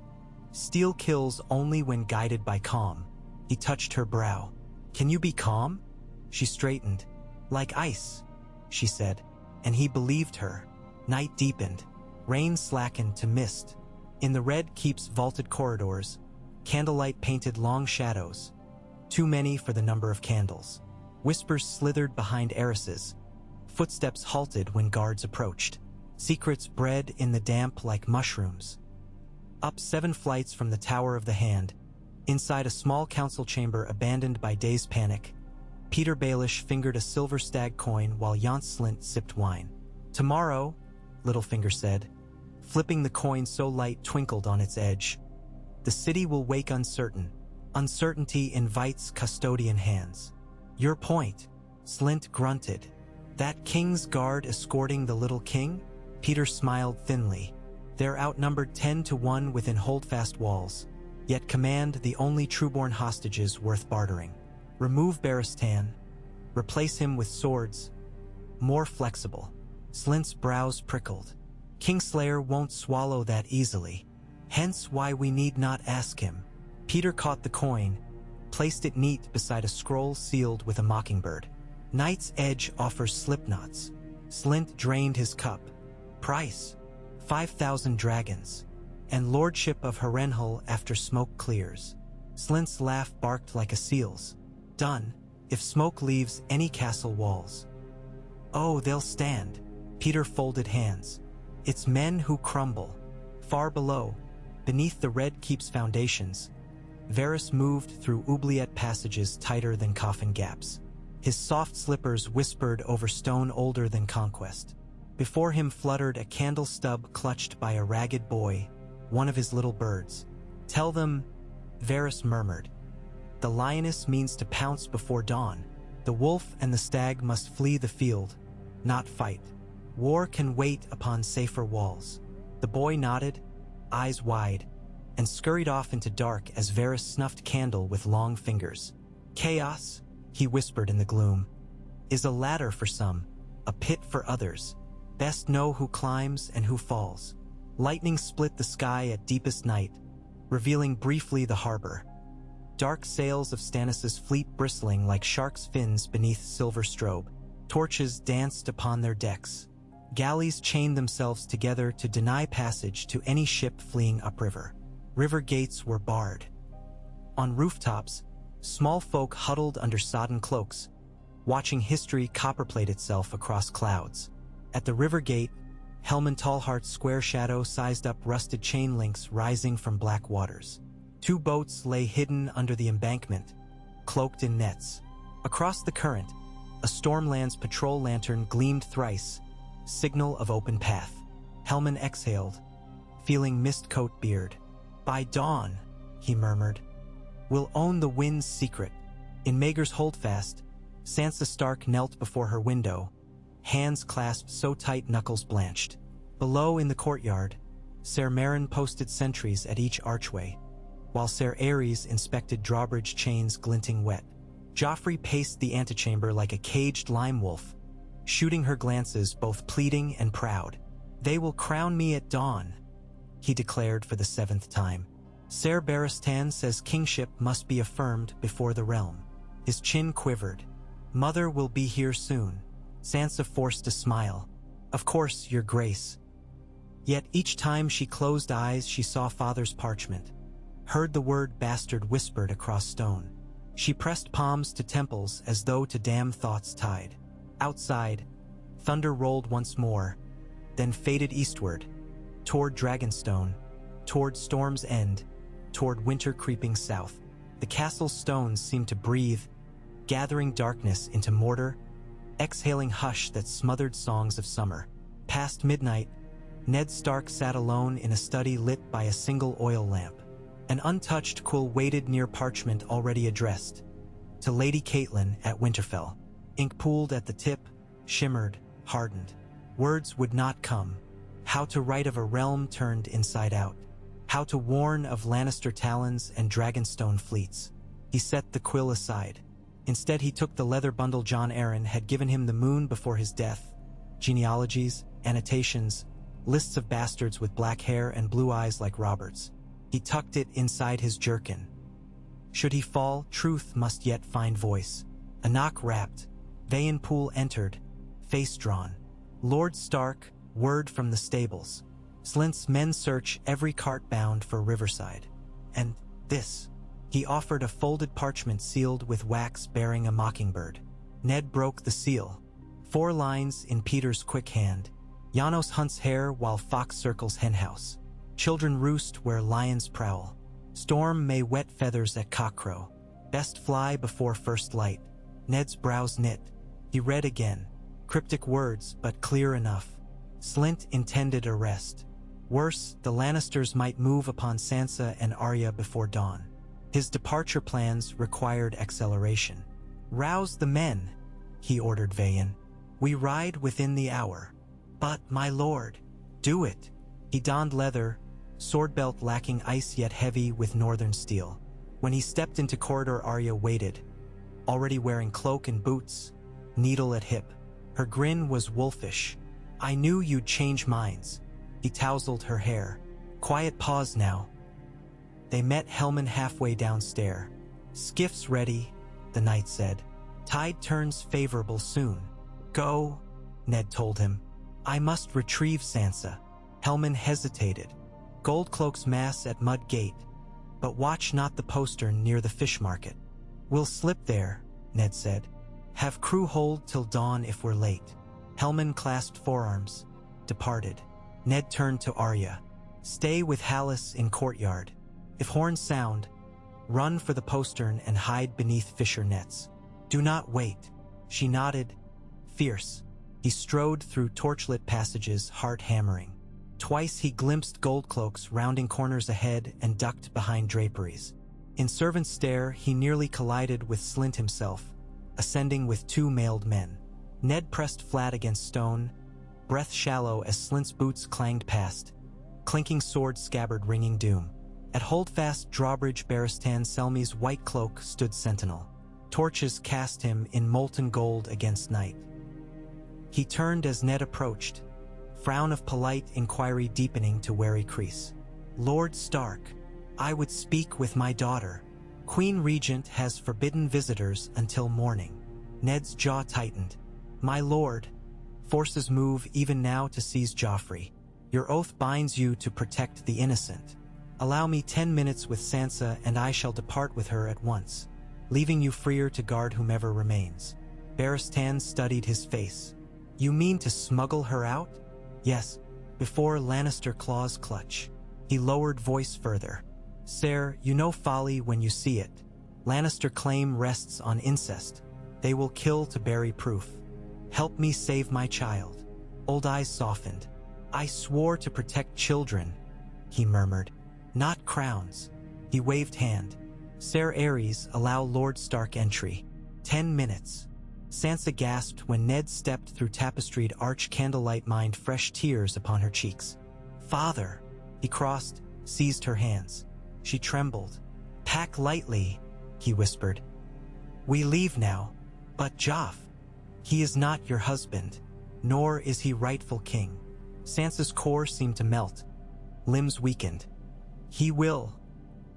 steel kills only when guided by calm. He touched her brow. Can you be calm? She straightened. Like ice, she said, and he believed her. Night deepened. Rain slackened to mist. In the red keep's vaulted corridors, candlelight painted long shadows, too many for the number of candles. Whispers slithered behind arrases. Footsteps halted when guards approached. Secrets bred in the damp like mushrooms. Up 7 flights from the Tower of the Hand, inside a small council chamber abandoned by day's panic, Peter Baelish fingered a silver stag coin while Yance Slint sipped wine. Tomorrow, Littlefinger said, flipping the coin so light twinkled on its edge. The city will wake uncertain. Uncertainty invites custodian hands. Your point, Slint grunted. That king's guard escorting the little king? Peter smiled thinly. They're outnumbered 10 to 1 within holdfast walls, yet command the only trueborn hostages worth bartering. Remove Barristan, replace him with swords, more flexible. Slint's brows prickled. Kingslayer won't swallow that easily, hence why we need not ask him. Peter caught the coin, placed it neat beside a scroll sealed with a mockingbird. Knight's Edge offers slipknots. Slint drained his cup. Price, 5,000 dragons, and lordship of Harrenhal after smoke clears. Slint's laugh barked like a seal's. Done. if smoke leaves any castle walls. Oh, they'll stand. Peter folded hands. It's men who crumble. Far below, beneath the red keep's foundations, Varys moved through oubliette passages tighter than coffin gaps. His soft slippers whispered over stone older than conquest. Before him fluttered a candle stub clutched by a ragged boy, one of his little birds. Tell them, Varys murmured. The lioness means to pounce before dawn. The wolf and the stag must flee the field, not fight. War can wait upon safer walls. The boy nodded, eyes wide, and scurried off into dark as Varys snuffed candle with long fingers. Chaos, he whispered in the gloom, is a ladder for some, a pit for others. Best know who climbs and who falls. Lightning split the sky at deepest night, revealing briefly the harbor. Dark sails of Stannis' fleet bristling like sharks' fins beneath silver strobe. Torches danced upon their decks. Galleys chained themselves together to deny passage to any ship fleeing upriver. River gates were barred. On rooftops, small folk huddled under sodden cloaks, watching history copperplate itself across clouds. At the river gate, Helman Tallheart's square shadow sized up rusted chain links rising from black waters. 2 boats lay hidden under the embankment, cloaked in nets. Across the current, a Stormlands patrol lantern gleamed thrice, signal of open path. Helman exhaled, feeling mist-coat beard. By dawn, he murmured, we'll own the wind's secret. In Maegor's holdfast, Sansa Stark knelt before her window, hands clasped so tight knuckles blanched. Below in the courtyard, Ser Meryn posted sentries at each archway, while Ser Aerys inspected drawbridge chains glinting wet. Joffrey paced the antechamber like a caged lime wolf, shooting her glances both pleading and proud. They will crown me at dawn, he declared for the 7th time. Ser Barristan says kingship must be affirmed before the realm. His chin quivered. Mother will be here soon. Sansa forced a smile. Of course, your grace. Yet each time she closed eyes, she saw father's parchment, heard the word bastard whispered across stone. She pressed palms to temples as though to dam thoughts tied. Outside, thunder rolled once more, then faded eastward, toward Dragonstone, toward Storm's End, toward winter creeping south. The castle's stones seemed to breathe, gathering darkness into mortar, exhaling hush that smothered songs of summer. Past midnight, Ned Stark sat alone in a study lit by a single oil lamp. An untouched quill waited near parchment already addressed. To Lady Catelyn at Winterfell. Ink pooled at the tip, shimmered, hardened. Words would not come. How to write of a realm turned inside out. How to warn of Lannister talons and Dragonstone fleets. He set the quill aside. Instead, he took the leather bundle Jon Arryn had given him the moon before his death. Genealogies, annotations, lists of bastards with black hair and blue eyes like Robert's. He tucked it inside his jerkin. Should he fall, truth must yet find voice. A knock rapped. Vayen Poole entered, face drawn. Lord Stark, word from the stables. Slint's men search every cart bound for Riverside. And this. He offered a folded parchment sealed with wax bearing a mockingbird. Ned broke the seal. 4 lines in Peter's quick hand. Janos hunts hare while fox circles henhouse. Children roost where lions prowl. Storm may wet feathers at cockcrow. Best fly before first light. Ned's brows knit. He read again. Cryptic words, but clear enough. Slint intended arrest. Worse, the Lannisters might move upon Sansa and Arya before dawn. His departure plans required acceleration. Rouse the men, he ordered Vayen. We ride within the hour. But, my lord, do it. He donned leather, sword belt lacking ice yet heavy with northern steel. When he stepped into corridor, Arya waited, already wearing cloak and boots, needle at hip. Her grin was wolfish. I knew you'd change minds. He tousled her hair. Quiet pause now. They met Helman halfway downstairs. Skiff's ready, the knight said. Tide turns favorable soon. Go, Ned told him. I must retrieve Sansa. Helman hesitated. Goldcloak's mass at Mud Gate, but watch not the postern near the fish market. We'll slip there, Ned said. Have crew hold till dawn if we're late. Hellman clasped forearms, departed. Ned turned to Arya. Stay with Hallis in courtyard. If horns sound, run for the postern and hide beneath fisher nets. Do not wait. She nodded, fierce. He strode through torchlit passages, heart hammering. Twice he glimpsed gold cloaks rounding corners ahead and ducked behind draperies. In servant's stare, he nearly collided with Slint himself, ascending with 2 mailed men. Ned pressed flat against stone, breath shallow as Slint's boots clanged past, clinking sword scabbard ringing doom. At holdfast drawbridge Barristan Selmy's white cloak stood sentinel. Torches cast him in molten gold against night. He turned as Ned approached, frown of polite inquiry deepening to wary crease. Lord Stark, I would speak with my daughter. Queen Regent has forbidden visitors until morning. Ned's jaw tightened. My lord, forces move even now to seize Joffrey. Your oath binds you to protect the innocent. Allow me 10 minutes with Sansa and I shall depart with her at once, leaving you freer to guard whomever remains. Barristan studied his face. You mean to smuggle her out? Yes, before Lannister claws clutch. He lowered voice further. Sir, you know folly when you see it. Lannister claim rests on incest. They will kill to bury proof. Help me save my child. Old eyes softened. I swore to protect children, he murmured. Not crowns. He waved hand. Ser Ares, allow Lord Stark entry. 10 minutes. Sansa gasped when Ned stepped through tapestried arch candlelight, mined fresh tears upon her cheeks. Father! He crossed, seized her hands. She trembled. Pack lightly, he whispered. We leave now, but Joff, he is not your husband, nor is he rightful king. Sansa's core seemed to melt, limbs weakened. He will.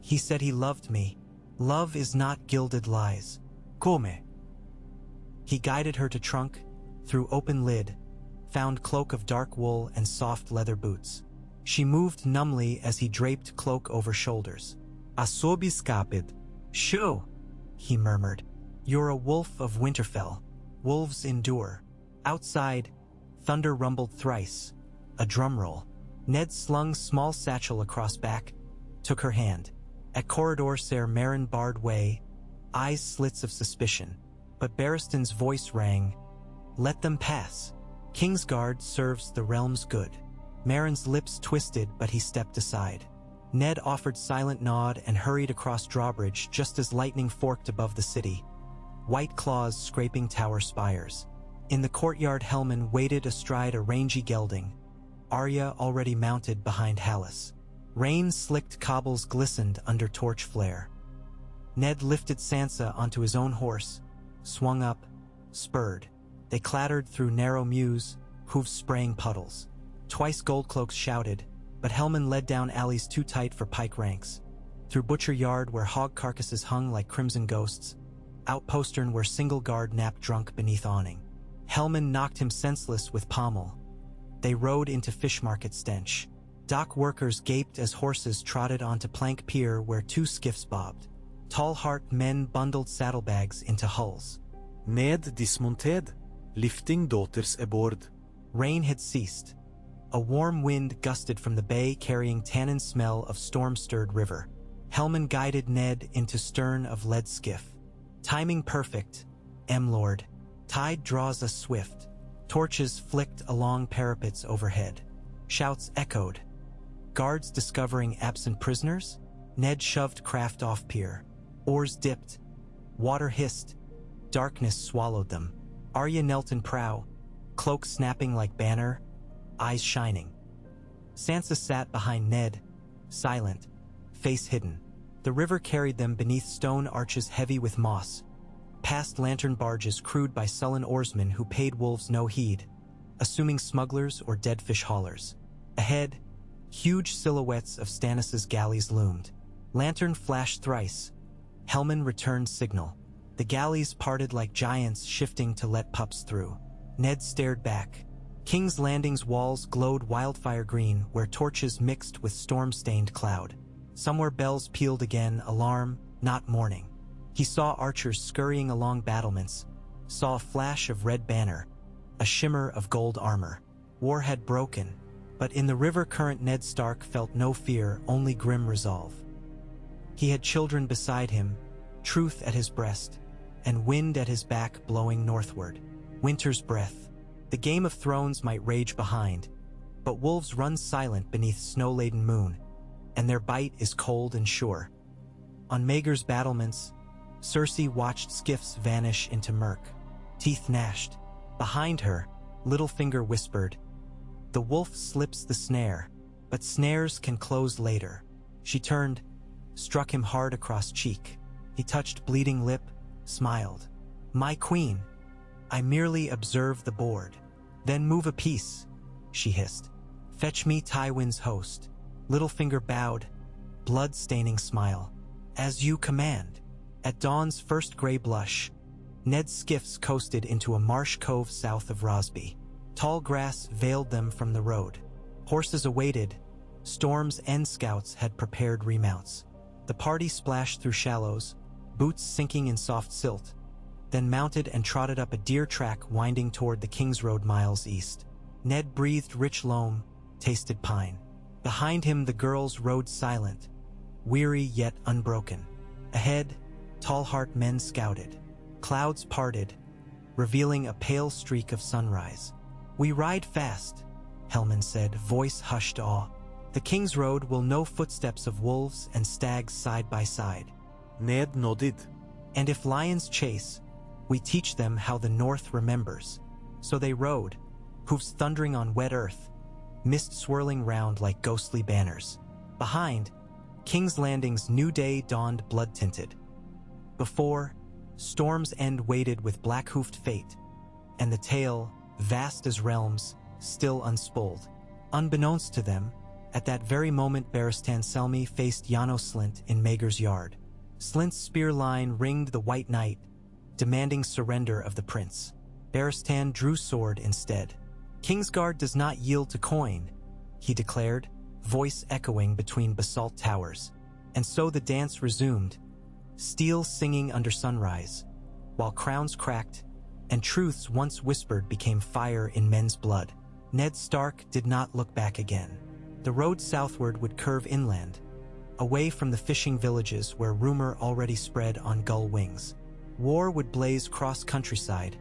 He said he loved me. Love is not gilded lies. Come. He guided her to trunk, through open lid, found cloak of dark wool and soft leather boots. She moved numbly as he draped cloak over shoulders. Asobi scapid. Shoo, he murmured. You're a wolf of Winterfell. Wolves endure. Outside, thunder rumbled thrice. A drum roll. Ned slung small satchel across back, took her hand. At corridor Ser Meryn barred way, eyes slits of suspicion. But Barristan's voice rang, let them pass. Kingsguard serves the realm's good. Meryn's lips twisted, but he stepped aside. Ned offered silent nod and hurried across drawbridge just as lightning forked above the city, white claws scraping tower spires. In the courtyard Hellman waited astride a rangy gelding, Arya already mounted behind Hallis. Rain-slicked cobbles glistened under torch flare. Ned lifted Sansa onto his own horse, swung up, spurred. They clattered through narrow mews, hooves spraying puddles. Twice Goldcloaks shouted, but Hellman led down alleys too tight for pike ranks. Through butcher yard where hog carcasses hung like crimson ghosts, out postern where single guard napped drunk beneath awning. Hellman knocked him senseless with pommel. They rode into fish market stench. Dock workers gaped as horses trotted onto plank pier where 2 skiffs bobbed. Tall-heart men bundled saddlebags into hulls. Ned dismonted. Lifting daughters aboard. Rain had ceased. A warm wind gusted from the bay carrying tannin smell of storm-stirred river. Hellman guided Ned into stern of lead skiff. Timing perfect, M-Lord. Tide draws us swift. Torches flicked along parapets overhead. Shouts echoed. Guards discovering absent prisoners? Ned shoved craft off pier. Oars dipped. Water hissed. Darkness swallowed them. Arya knelt in prow, cloak snapping like banner, eyes shining. Sansa sat behind Ned, silent, face hidden. The river carried them beneath stone arches heavy with moss, past lantern barges crewed by sullen oarsmen who paid wolves no heed, assuming smugglers or dead fish haulers. Ahead, huge silhouettes of Stannis' galleys loomed. Lantern flashed thrice. Hellman returned signal. The galleys parted like giants shifting to let pups through. Ned stared back. King's Landing's walls glowed wildfire green where torches mixed with storm-stained cloud. Somewhere bells pealed again, alarm, not morning. He saw archers scurrying along battlements, saw a flash of red banner, a shimmer of gold armor. War had broken, but in the river current Ned Stark felt no fear, only grim resolve. He had children beside him, truth at his breast, and wind at his back blowing northward. Winter's breath. The Game of Thrones might rage behind, but wolves run silent beneath snow-laden moon, and their bite is cold and sure. On Maegor's battlements, Cersei watched skiffs vanish into murk. Teeth gnashed. Behind her, Littlefinger whispered, "The wolf slips the snare, but snares can close later." She turned, struck him hard across cheek. He touched bleeding lip, smiled. "My queen, I merely observe the board." "Then move a piece," she hissed. "Fetch me Tywin's host." Littlefinger bowed, blood-staining smile. "As you command." At dawn's first gray blush, Ned's skiffs coasted into a marsh cove south of Rosby. Tall grass veiled them from the road. Horses awaited. Storm's End scouts had prepared remounts. The party splashed through shallows, boots sinking in soft silt, then mounted and trotted up a deer track winding toward the King's Road miles east. Ned breathed rich loam, tasted pine. Behind him the girls rode silent, weary yet unbroken. Ahead, Tallheart men scouted. Clouds parted, revealing a pale streak of sunrise. "We ride fast," Hellman said, voice hushed awe. "The King's Road will know footsteps of wolves and stags side by side." Ned nodded. "And if lions chase, we teach them how the North remembers." So they rode, hoofs thundering on wet earth, mist swirling round like ghostly banners. Behind, King's Landing's new day dawned blood-tinted. Before, Storm's End waited with black-hoofed fate, and the tale, vast as realms, still unspooled. Unbeknownst to them, at that very moment Barristan Selmy faced Janos Slynt in Maegor's yard. Slynt's spear line ringed the White Knight, demanding surrender of the prince. Barristan drew sword instead. "Kingsguard does not yield to coin," he declared, voice echoing between basalt towers. And so the dance resumed, steel singing under sunrise, while crowns cracked, and truths once whispered became fire in men's blood. Ned Stark did not look back again. The road southward would curve inland, away from the fishing villages where rumor already spread on gull wings. War would blaze cross-countryside,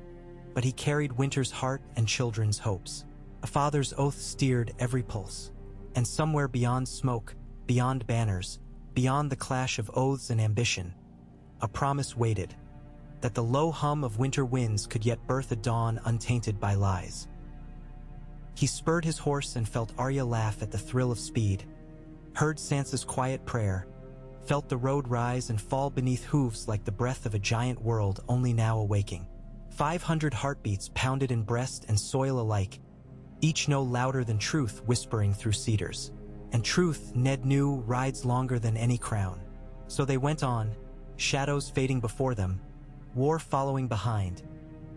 but he carried winter's heart and children's hopes. A father's oath steered every pulse. And somewhere beyond smoke, beyond banners, beyond the clash of oaths and ambition, a promise waited, that the low hum of winter winds could yet birth a dawn untainted by lies. He spurred his horse and felt Arya laugh at the thrill of speed, heard Sansa's quiet prayer, felt the road rise and fall beneath hooves like the breath of a giant world only now awaking. 500 heartbeats pounded in breast and soil alike, each no louder than truth whispering through cedars. And truth, Ned knew, rides longer than any crown. So they went on, shadows fading before them, war following behind,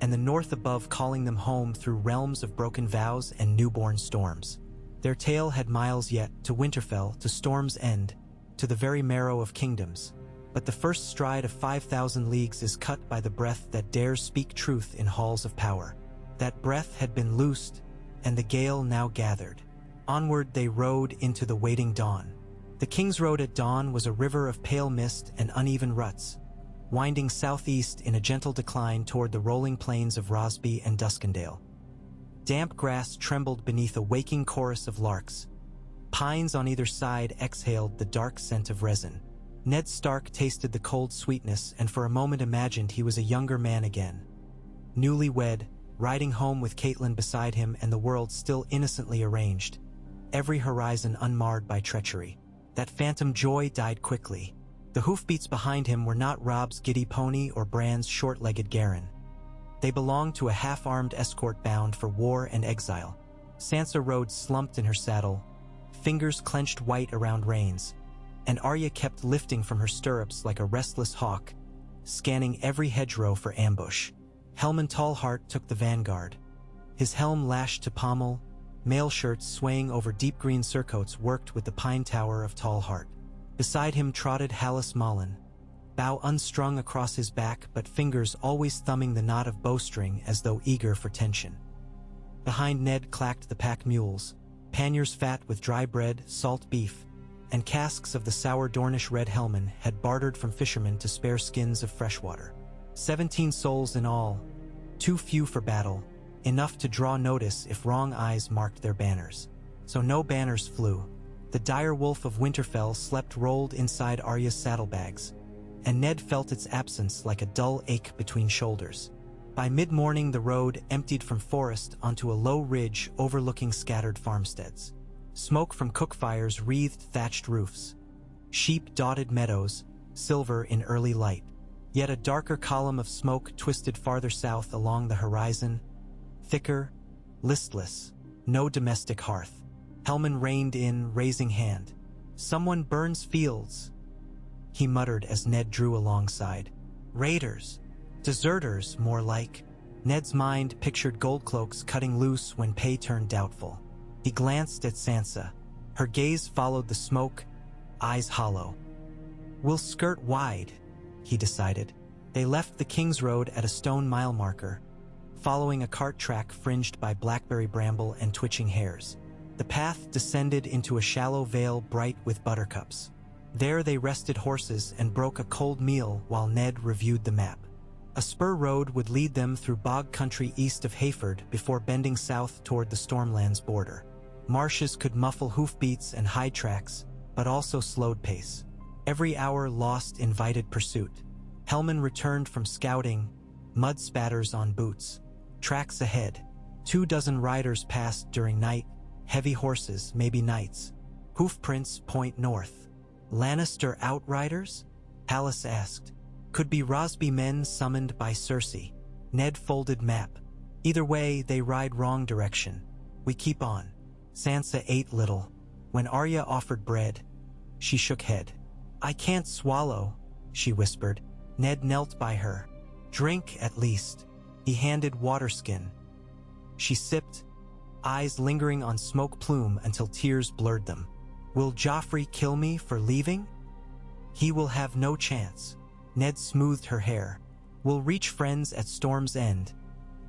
and the north above calling them home through realms of broken vows and newborn storms. Their tale had miles yet, to Winterfell, to Storm's End, to the very marrow of kingdoms. But the first stride of 5,000 leagues is cut by the breath that dares speak truth in halls of power. That breath had been loosed, and the gale now gathered. Onward they rode into the waiting dawn. The King's Road at dawn was a river of pale mist and uneven ruts, winding southeast in a gentle decline toward the rolling plains of Rosby and Duskendale. Damp grass trembled beneath a waking chorus of larks. Pines on either side exhaled the dark scent of resin. Ned Stark tasted the cold sweetness and for a moment imagined he was a younger man again. Newlywed, riding home with Catelyn beside him and the world still innocently arranged, every horizon unmarred by treachery. That phantom joy died quickly. The hoofbeats behind him were not Robb's giddy pony or Bran's short-legged Garen. They belonged to a half-armed escort bound for war and exile. Sansa rode slumped in her saddle, fingers clenched white around reins, and Arya kept lifting from her stirrups like a restless hawk, scanning every hedgerow for ambush. Helman Tallheart took the vanguard. His helm lashed to pommel, mail shirts swaying over deep green surcoats worked with the pine tower of Tallheart. Beside him trotted Hallis Malin, bow unstrung across his back but fingers always thumbing the knot of bowstring as though eager for tension. Behind Ned clacked the pack mules, panniers fat with dry bread, salt beef, and casks of the sour Dornish red helman had bartered from fishermen to spare skins of freshwater. 17 souls in all, too few for battle, enough to draw notice if wrong eyes marked their banners. So no banners flew. The dire wolf of Winterfell slept rolled inside Arya's saddlebags, and Ned felt its absence like a dull ache between shoulders. By mid-morning the road emptied from forest onto a low ridge overlooking scattered farmsteads. Smoke from cook fires wreathed thatched roofs. Sheep dotted meadows, silver in early light. Yet a darker column of smoke twisted farther south along the horizon, thicker, listless, no domestic hearth. Helman reined in, raising hand. "Someone burns fields," he muttered as Ned drew alongside. "Raiders. Deserters, more like." Ned's mind pictured goldcloaks cutting loose when pay turned doubtful. He glanced at Sansa. Her gaze followed the smoke, eyes hollow. "We'll skirt wide," he decided. They left the King's Road at a stone mile marker, following a cart track fringed by blackberry bramble and twitching hares. The path descended into a shallow vale bright with buttercups. There they rested horses and broke a cold meal while Ned reviewed the map. A spur road would lead them through bog country east of Hayford before bending south toward the Stormlands border. Marshes could muffle hoofbeats and high tracks, but also slowed pace. Every hour lost invited pursuit. Helman returned from scouting, mud spatters on boots. Tracks ahead. 24 riders passed during night, heavy horses, maybe knights. Hoofprints point north. Lannister outriders? Hallis asked. Could be Rosby men summoned by Cersei. Ned folded map. Either way, they ride wrong direction. We keep on. Sansa ate little. When Arya offered bread, she shook head. "I can't swallow," she whispered. Ned knelt by her. "Drink, at least." He handed waterskin. She sipped, eyes lingering on smoke plume until tears blurred them. "Will Joffrey kill me for leaving?" "He will have no chance." Ned smoothed her hair. "We'll reach friends at Storm's End,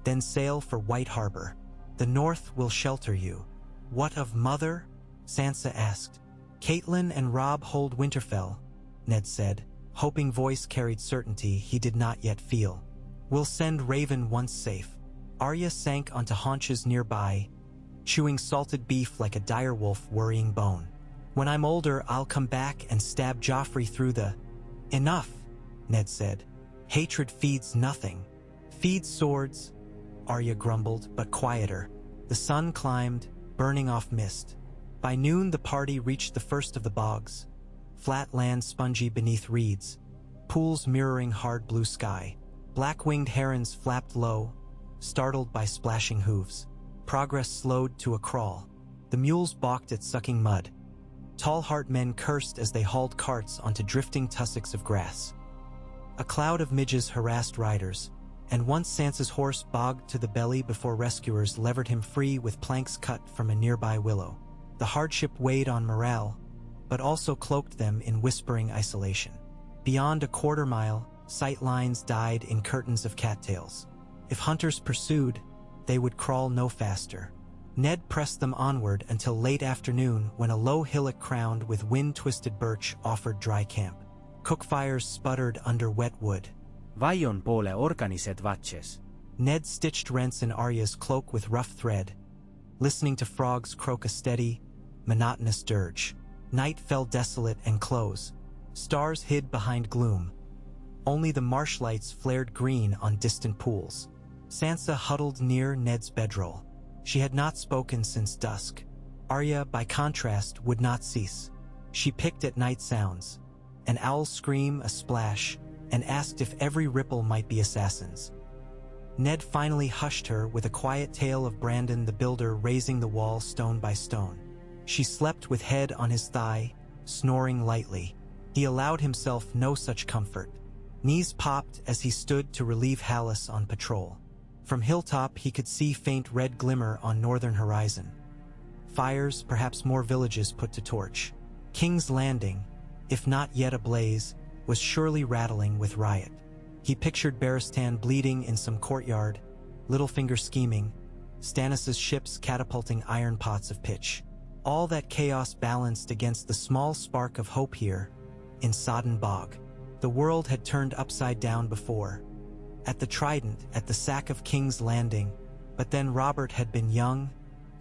then sail for White Harbor. The North will shelter you." "What of Mother?" Sansa asked. "Catelyn and Robb hold Winterfell," Ned said, hoping voice carried certainty he did not yet feel. "We'll send Raven once safe." Arya sank onto haunches nearby, chewing salted beef like a direwolf worrying bone. "When I'm older, I'll come back and stab Joffrey through the—" "Enough," Ned said. "Hatred feeds nothing." "Feeds swords," Arya grumbled, but quieter. The sun climbed, burning off mist. By noon the party reached the first of the bogs. Flat land spongy beneath reeds, pools mirroring hard blue sky. Black-winged herons flapped low, startled by splashing hooves. Progress slowed to a crawl. The mules balked at sucking mud. Tall heart men cursed as they hauled carts onto drifting tussocks of grass. A cloud of midges harassed riders, and once Sansa's horse bogged to the belly before rescuers levered him free with planks cut from a nearby willow. The hardship weighed on morale, but also cloaked them in whispering isolation. Beyond a quarter mile, sight lines died in curtains of cattails. If hunters pursued, they would crawl no faster. Ned pressed them onward until late afternoon when a low hillock crowned with wind-twisted birch offered dry camp. Cookfires sputtered under wet wood. Vaion pole organiset vatches. Ned stitched rents in Arya's cloak with rough thread, listening to frogs croak a steady, monotonous dirge. Night fell desolate and close. Stars hid behind gloom. Only the marsh lights flared green on distant pools. Sansa huddled near Ned's bedroll. She had not spoken since dusk. Arya, by contrast, would not cease. She picked at night sounds, an owl scream, a splash, and asked if every ripple might be assassins. Ned finally hushed her with a quiet tale of Brandon the Builder raising the wall stone by stone. She slept with head on his thigh, snoring lightly. He allowed himself no such comfort. Knees popped as he stood to relieve Hallis on patrol. From hilltop he could see faint red glimmer on northern horizon. Fires, perhaps more villages put to torch. King's Landing, if not yet ablaze, was surely rattling with riot. He pictured Barristan bleeding in some courtyard, Littlefinger scheming, Stannis' ships catapulting iron pots of pitch. All that chaos balanced against the small spark of hope here, in Sodden Bog. The world had turned upside down before. At the Trident, at the sack of King's Landing, but then Robert had been young,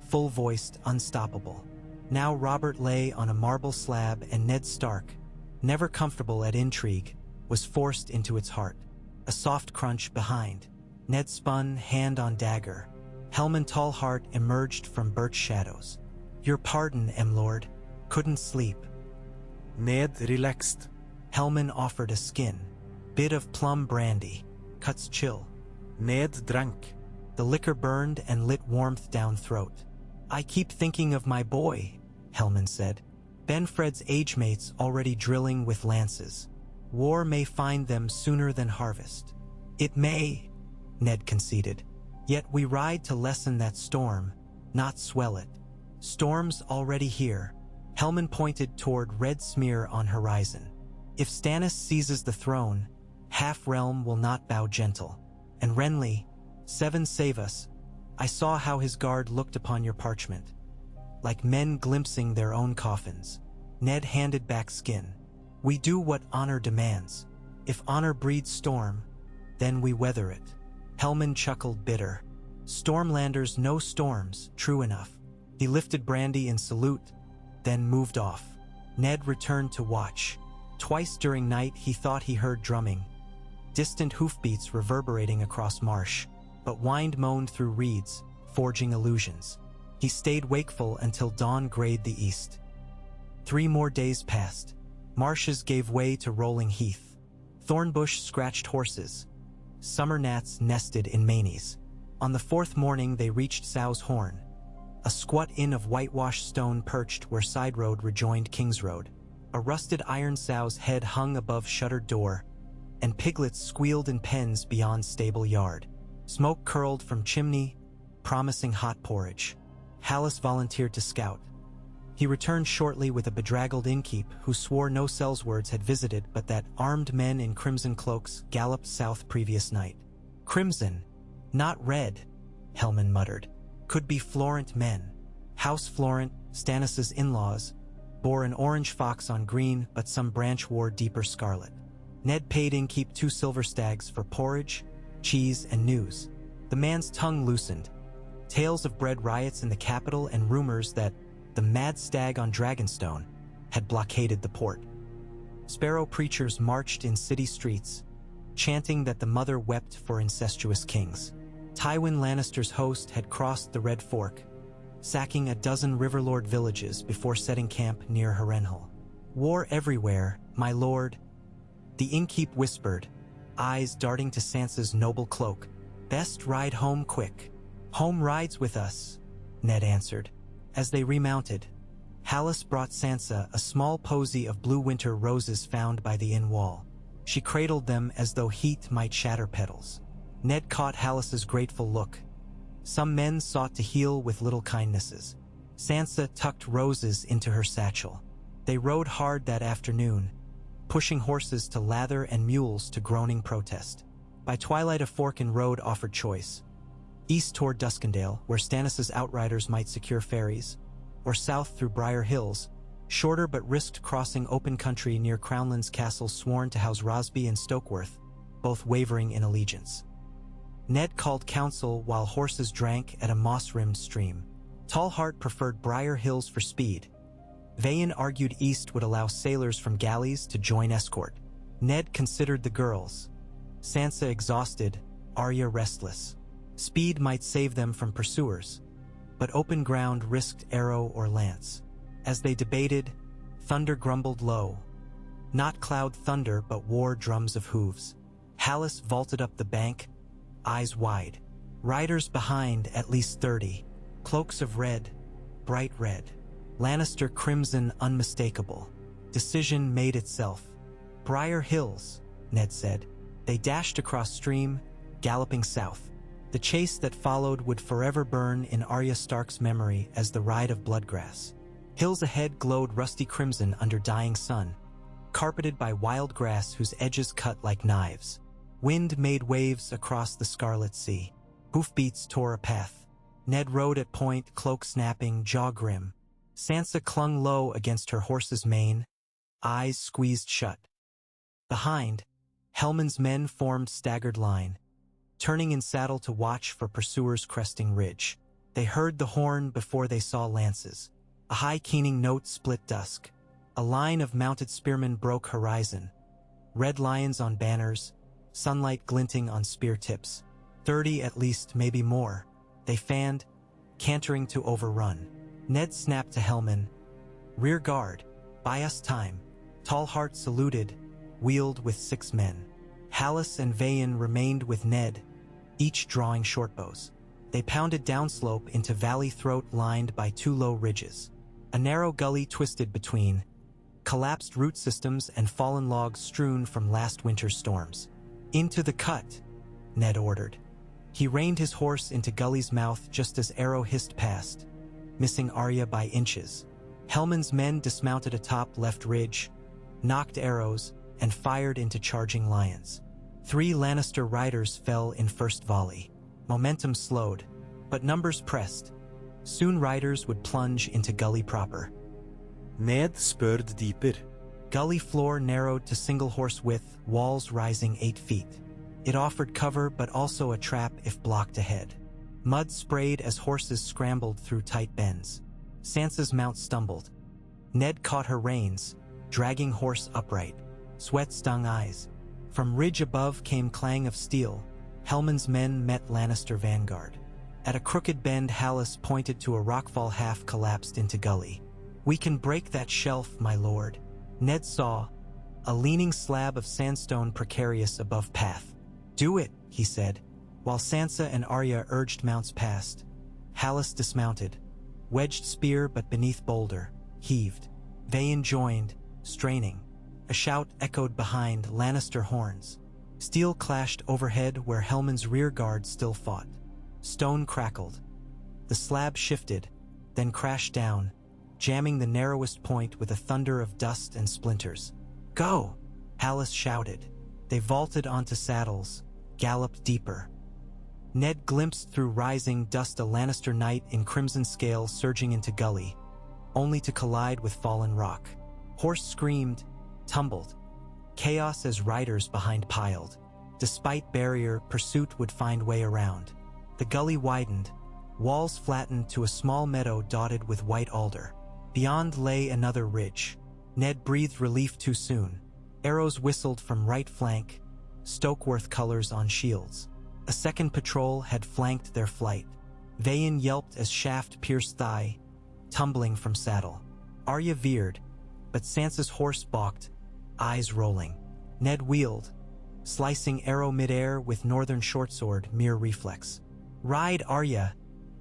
full-voiced, unstoppable. Now Robert lay on a marble slab and Ned Stark, never comfortable at intrigue, was forced into its heart. A soft crunch behind. Ned spun, hand on dagger. Helman Tallheart emerged from birch shadows. "Your pardon, M-Lord. Couldn't sleep." Ned relaxed. Helman offered a skin. Bit of plum brandy. Cuts chill. Ned drank. The liquor burned and lit warmth down throat. "I keep thinking of my boy," Helman said. "Benfred's age-mates already drilling with lances. War may find them sooner than harvest." "It may," Ned conceded. "Yet we ride to lessen that storm, not swell it. Storm's already here." Helman pointed toward red smear on horizon. "If Stannis seizes the throne, half-realm will not bow gentle. And Renly, Seven save us. I saw how his guard looked upon your parchment, like men glimpsing their own coffins." Ned handed back skin. "We do what honor demands. If honor breeds storm, then we weather it." Helman chuckled bitter. "Stormlanders know storms, true enough." He lifted brandy in salute, then moved off. Ned returned to watch. Twice during night he thought he heard drumming, distant hoofbeats reverberating across marsh, but wind moaned through reeds, forging illusions. He stayed wakeful until dawn grayed the east. 3 more days passed. Marshes gave way to rolling heath. Thornbush scratched horses. Summer gnats nested in mainies. On the 4th morning they reached Sow's Horn, a squat inn of whitewashed stone perched where side road rejoined King's Road. A rusted iron sow's head hung above shuttered door, and piglets squealed in pens beyond stable yard. Smoke curled from chimney, promising hot porridge. Hallis volunteered to scout. He returned shortly with a bedraggled innkeep who swore no Sellswords had visited but that armed men in crimson cloaks galloped south previous night. "Crimson, not red," Helman muttered. "Could be Florent men." House Florent, Stannis' in-laws, bore an orange fox on green, but some branch wore deeper scarlet. Ned paid innkeep 2 silver stags for porridge, cheese, and news. The man's tongue loosened. Tales of bred riots in the capital and rumors that the mad stag on Dragonstone had blockaded the port. Sparrow preachers marched in city streets, chanting that the mother wept for incestuous kings. Tywin Lannister's host had crossed the Red Fork, sacking a dozen Riverlord villages before setting camp near Harrenhal. "War everywhere, my lord," the innkeep whispered, eyes darting to Sansa's noble cloak. "Best ride home quick." "Home rides with us," Ned answered. As they remounted, Hallis brought Sansa a small posy of blue winter roses found by the inn wall. She cradled them as though heat might shatter petals. Ned caught Hallis's grateful look. Some men sought to heal with little kindnesses. Sansa tucked roses into her satchel. They rode hard that afternoon, pushing horses to lather and mules to groaning protest. By twilight a fork in road offered choice. East toward Duskendale, where Stannis' outriders might secure ferries, or south through Briar Hills, shorter but risked crossing open country near Crownland's castle sworn to house Rosby and Stokeworth, both wavering in allegiance. Ned called council while horses drank at a moss-rimmed stream. Tallheart preferred Briar Hills for speed. Vayan argued east would allow sailors from galleys to join escort. Ned considered the girls. Sansa exhausted, Arya restless. Speed might save them from pursuers, but open ground risked arrow or lance. As they debated, thunder grumbled low. Not cloud thunder, but war drums of hooves. Hallis vaulted up the bank, eyes wide. Riders behind, at least 30. Cloaks of red, bright red. Lannister crimson unmistakable. Decision made itself. "Briar Hills," Ned said. They dashed across stream, galloping south. The chase that followed would forever burn in Arya Stark's memory as the ride of Bloodgrass. Hills ahead glowed rusty crimson under dying sun. carpeted by wild grass whose edges cut like knives. Wind made waves across the scarlet sea. Hoofbeats tore a path. Ned rode at point, cloak snapping, jaw grim. Sansa clung low against her horse's mane, eyes squeezed shut. Behind, Hellman's men formed staggered line, turning in saddle to watch for pursuers cresting ridge. They heard the horn before they saw lances. A high keening note split dusk. A line of mounted spearmen broke horizon. Red lions on banners, sunlight glinting on spear tips. 30 at least, maybe more. They fanned, cantering to overrun. Ned snapped to Hellman. "Rear guard, buy us time." Tallheart saluted, wheeled with 6 men. Hallis and Vayan remained with Ned, each drawing shortbows. They pounded downslope into valley throat lined by 2 low ridges. A narrow gully twisted between, collapsed root systems and fallen logs strewn from last winter's storms. "Into the cut," Ned ordered. He reined his horse into Gully's mouth just as Arrow hissed past, missing Arya by inches. Hellman's men dismounted atop left ridge, knocked arrows, and fired into charging lions. 3 Lannister riders fell in first volley. Momentum slowed, but numbers pressed. Soon riders would plunge into Gully proper. Ned spurred deeper. Gully floor narrowed to single horse width, walls rising 8 feet. It offered cover but also a trap if blocked ahead. Mud sprayed as horses scrambled through tight bends. Sansa's mount stumbled. Ned caught her reins, dragging horse upright. Sweat stung eyes. From ridge above came clang of steel. Hellman's men met Lannister vanguard. At a crooked bend, Hallis pointed to a rockfall half collapsed into Gully. "We can break that shelf, my lord." Ned saw a leaning slab of sandstone precarious above path. "Do it," he said, while Sansa and Arya urged mounts past. Hallis dismounted, wedged spear but beneath boulder, heaved. Vayan joined, straining. A shout echoed behind, Lannister horns. Steel clashed overhead where Hellman's rear guard still fought. Stone crackled. The slab shifted, then crashed down, jamming the narrowest point with a thunder of dust and splinters. "Go!" Hallis shouted. They vaulted onto saddles, galloped deeper. Ned glimpsed through rising dust a Lannister knight in crimson scale surging into Gully, only to collide with fallen rock. Horse screamed, tumbled. Chaos as riders behind piled. Despite barrier, pursuit would find way around. The gully widened, walls flattened to a small meadow dotted with white alder. Beyond lay another ridge. Ned breathed relief too soon. Arrows whistled from right flank, Stokeworth colors on shields. A second patrol had flanked their flight. Vayan yelped as shaft pierced thigh, tumbling from saddle. Arya veered, but Sansa's horse balked, eyes rolling. Ned wheeled, slicing arrow midair with northern shortsword, mere reflex. "Ride, Arya,"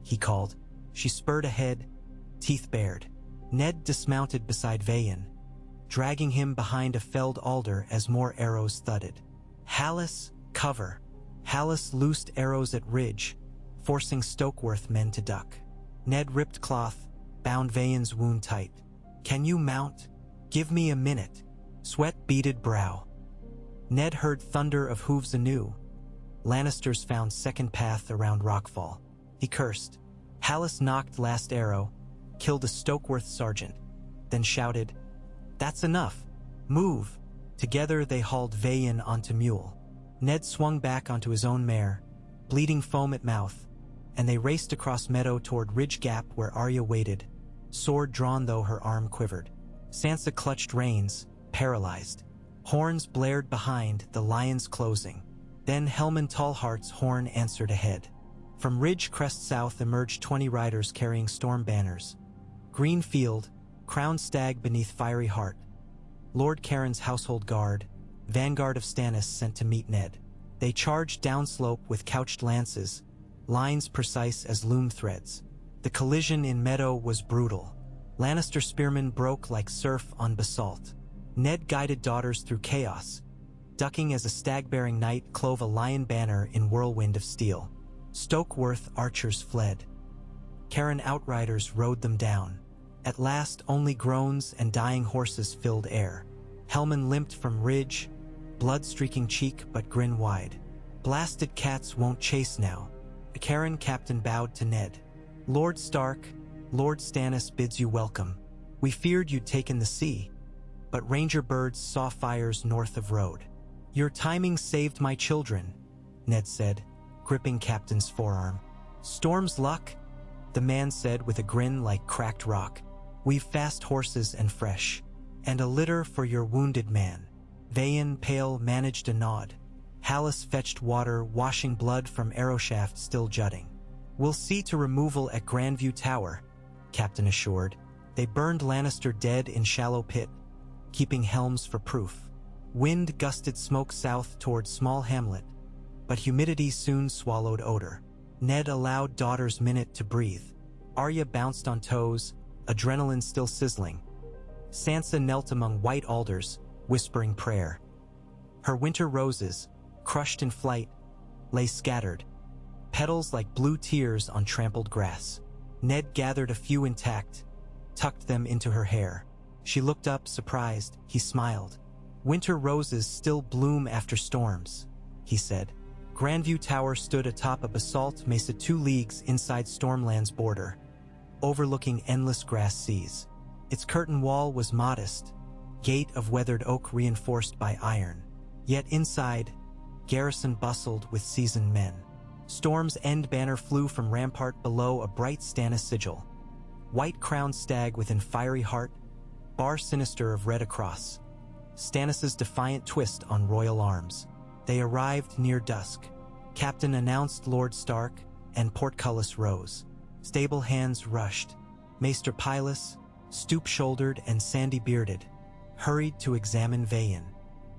he called. She spurred ahead, teeth bared. Ned dismounted beside Vayan, dragging him behind a felled alder as more arrows thudded. "Hallis, cover." Hallis loosed arrows at ridge, forcing Stokeworth men to duck. Ned ripped cloth, bound Vayan's wound tight. "Can you mount? Give me a minute." Sweat beaded brow. Ned heard thunder of hooves anew. Lannisters found second path around Rockfall. He cursed. Hallis knocked last arrow, killed a Stokeworth sergeant, then shouted, "That's enough. Move." Together they hauled Vayan onto mule. Ned swung back onto his own mare, bleeding foam at mouth, and they raced across meadow toward Ridge Gap where Arya waited, sword drawn though her arm quivered. Sansa clutched reins, paralyzed. Horns blared behind, the lions closing. Then Hellman Tallheart's horn answered ahead. From Ridge Crest south emerged 20 riders carrying storm banners. Green Field, crowned stag beneath fiery heart. Lord Caron's household guard, vanguard of Stannis sent to meet Ned. They charged downslope with couched lances, lines precise as loom threads. The collision in meadow was brutal. Lannister spearmen broke like surf on basalt. Ned guided daughters through chaos, ducking as a stag-bearing knight clove a lion banner in whirlwind of steel. Stokeworth archers fled. Caron outriders rode them down. At last only groans and dying horses filled air. Helman limped from ridge, blood-streaking cheek but grin wide. Blasted cats won't chase now. Karen captain bowed to Ned. Lord Stark, Lord Stannis bids you welcome. We feared you'd taken the sea, but ranger birds saw fires north of road. Your timing saved my children, Ned said, gripping Captain's forearm. Storm's luck, the man said with a grin like cracked rock. We've fast horses and fresh, and a litter for your wounded man. Vayan, pale, managed a nod. Hallis fetched water, washing blood from arrow shaft still jutting. We'll see to removal at Grandview Tower, Captain assured. They burned Lannister dead in shallow pit, keeping helms for proof. Wind gusted smoke south toward small hamlet, but humidity soon swallowed odor. Ned allowed daughter's minute to breathe. Arya bounced on toes, adrenaline still sizzling. Sansa knelt among white alders, whispering prayer. Her winter roses, crushed in flight, lay scattered, petals like blue tears on trampled grass. Ned gathered a few intact, tucked them into her hair. She looked up, surprised. He smiled. Winter roses still bloom after storms, he said. Grandview Tower stood atop a basalt mesa 2 leagues inside Stormland's border, overlooking endless grass seas. Its curtain wall was modest, gate of weathered oak reinforced by iron. Yet inside, garrison bustled with seasoned men. Storm's End banner flew from rampart below, a bright Stannis sigil. White-crowned stag within fiery heart, bar sinister of red across. Stannis's defiant twist on royal arms. They arrived near dusk. Captain announced Lord Stark, and Portcullis rose. Stable hands rushed. Maester Pylus, stoop-shouldered and sandy-bearded, hurried to examine Vayan.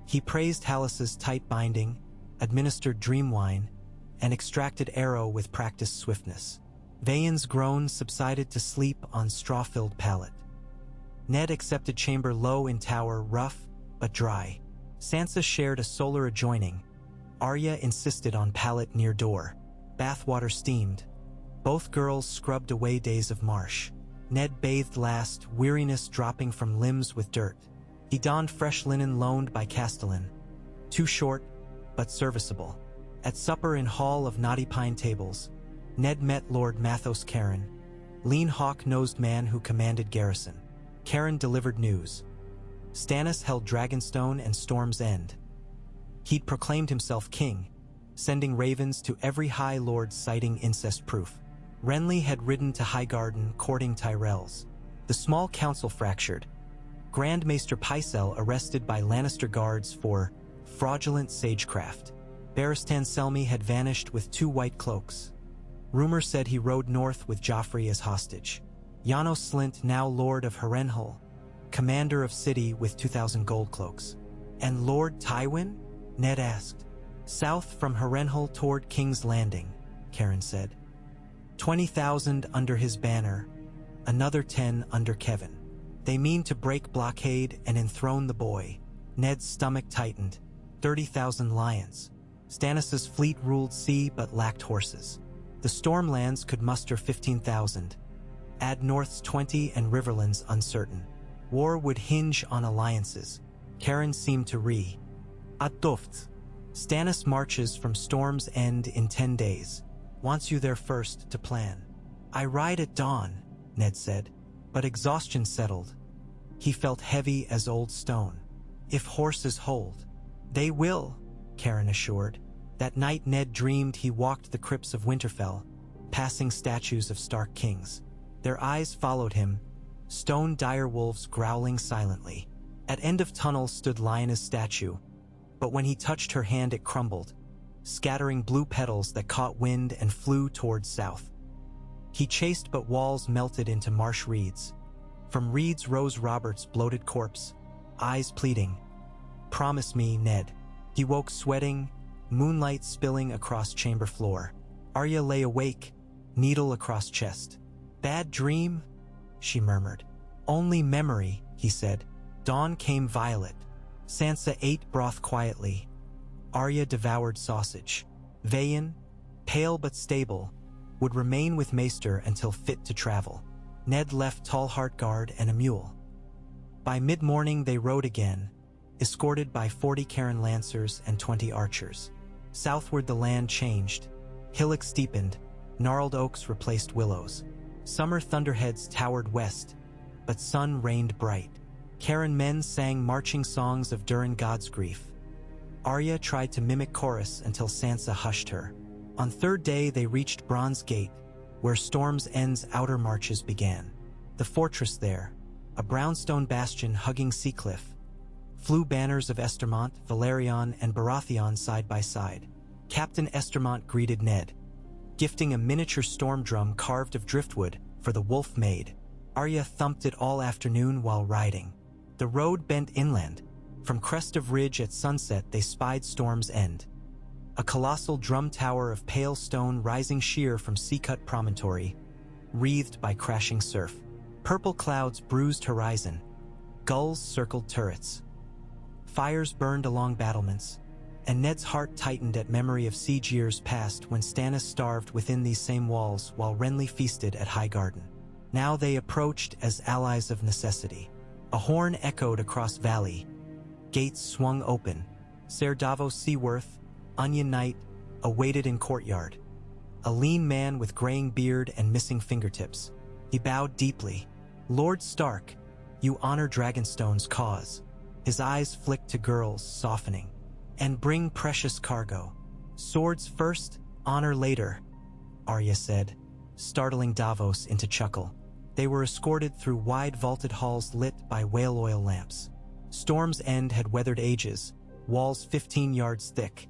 He praised Hallis's tight binding, administered dream wine, and extracted arrow with practiced swiftness. Vayan's groans subsided to sleep on straw-filled pallet. Ned accepted chamber low in tower, rough but dry. Sansa shared a solar adjoining. Arya insisted on pallet near door. Bathwater steamed. Both girls scrubbed away days of marsh. Ned bathed last, weariness dropping from limbs with dirt. He donned fresh linen loaned by Castellan. Too short, but serviceable. At supper in hall of knotty pine tables, Ned met Lord Mathos Caron, lean hawk-nosed man who commanded garrison. Caron delivered news. Stannis held Dragonstone and Storm's End. He'd proclaimed himself king, sending ravens to every high lord citing incest proof. Renly had ridden to Highgarden courting Tyrells. The small council fractured. Grand Maester Pycelle arrested by Lannister guards for fraudulent sagecraft. Barristan Selmy had vanished with 2 white cloaks. Rumor said he rode north with Joffrey as hostage. Janos Slynt, now Lord of Harrenhal, commander of city with 2,000 gold cloaks. And Lord Tywin? Ned asked. South from Harrenhal toward King's Landing, Caron said. 20,000 under his banner, another 10 under Kevin. They mean to break blockade and enthrone the boy. Ned's stomach tightened. 30,000 lions. Stannis's fleet ruled sea but lacked horses. The Stormlands could muster 15,000. Add North's 20 and Riverlands uncertain. War would hinge on alliances. Caron seemed to Adoft. Stannis marches from Storm's End in 10 days. Wants you there first to plan. I ride at dawn, Ned said, but exhaustion settled. He felt heavy as old stone. If horses hold. They will, Caron assured. That night Ned dreamed he walked the crypts of Winterfell, passing statues of Stark kings. Their eyes followed him, stone direwolves growling silently. At end of tunnel stood Lyanna's statue, but when he touched her hand it crumbled, scattering blue petals that caught wind and flew towards south. He chased but walls melted into marsh reeds. From reeds rose Robert's bloated corpse, eyes pleading. Promise me, Ned. He woke sweating, moonlight spilling across chamber floor. Arya lay awake, needle across chest. Bad dream? She murmured. Only memory, he said. Dawn came violet. Sansa ate broth quietly. Arya devoured sausage. Vayan, pale but stable, would remain with Maester until fit to travel. Ned left Tall Heartguard and a mule. By mid-morning they rode again, escorted by 40 Karen lancers and 20 archers. Southward the land changed. Hillocks deepened, gnarled oaks replaced willows. Summer thunderheads towered west, but sun reigned bright. Karen men sang marching songs of Durin God's grief. Arya tried to mimic chorus until Sansa hushed her. On third day they reached Bronze Gate, where Storm's End's outer marches began. The fortress there, a brownstone bastion hugging Seacliff, flew banners of Estermont, Valerion, and Baratheon side by side. Captain Estermont greeted Ned, gifting a miniature storm drum carved of driftwood for the Wolf Maid. Arya thumped it all afternoon while riding. The road bent inland. From crest of ridge at sunset they spied Storm's End, a colossal drum tower of pale stone rising sheer from sea-cut promontory, wreathed by crashing surf. Purple clouds bruised horizon. Gulls circled turrets. Fires burned along battlements, and Ned's heart tightened at memory of siege years past when Stannis starved within these same walls while Renly feasted at Highgarden. Now they approached as allies of necessity. A horn echoed across valley. Gates swung open. Ser Davos Seaworth, Onion Knight, awaited in courtyard. A lean man with graying beard and missing fingertips. He bowed deeply. "Lord Stark, you honor Dragonstone's cause." His eyes flicked to girls, softening. "And bring precious cargo. Swords first, honor later," Arya said, startling Davos into chuckle. They were escorted through wide vaulted halls lit by whale oil lamps. Storm's End had weathered ages, walls 15 yards thick.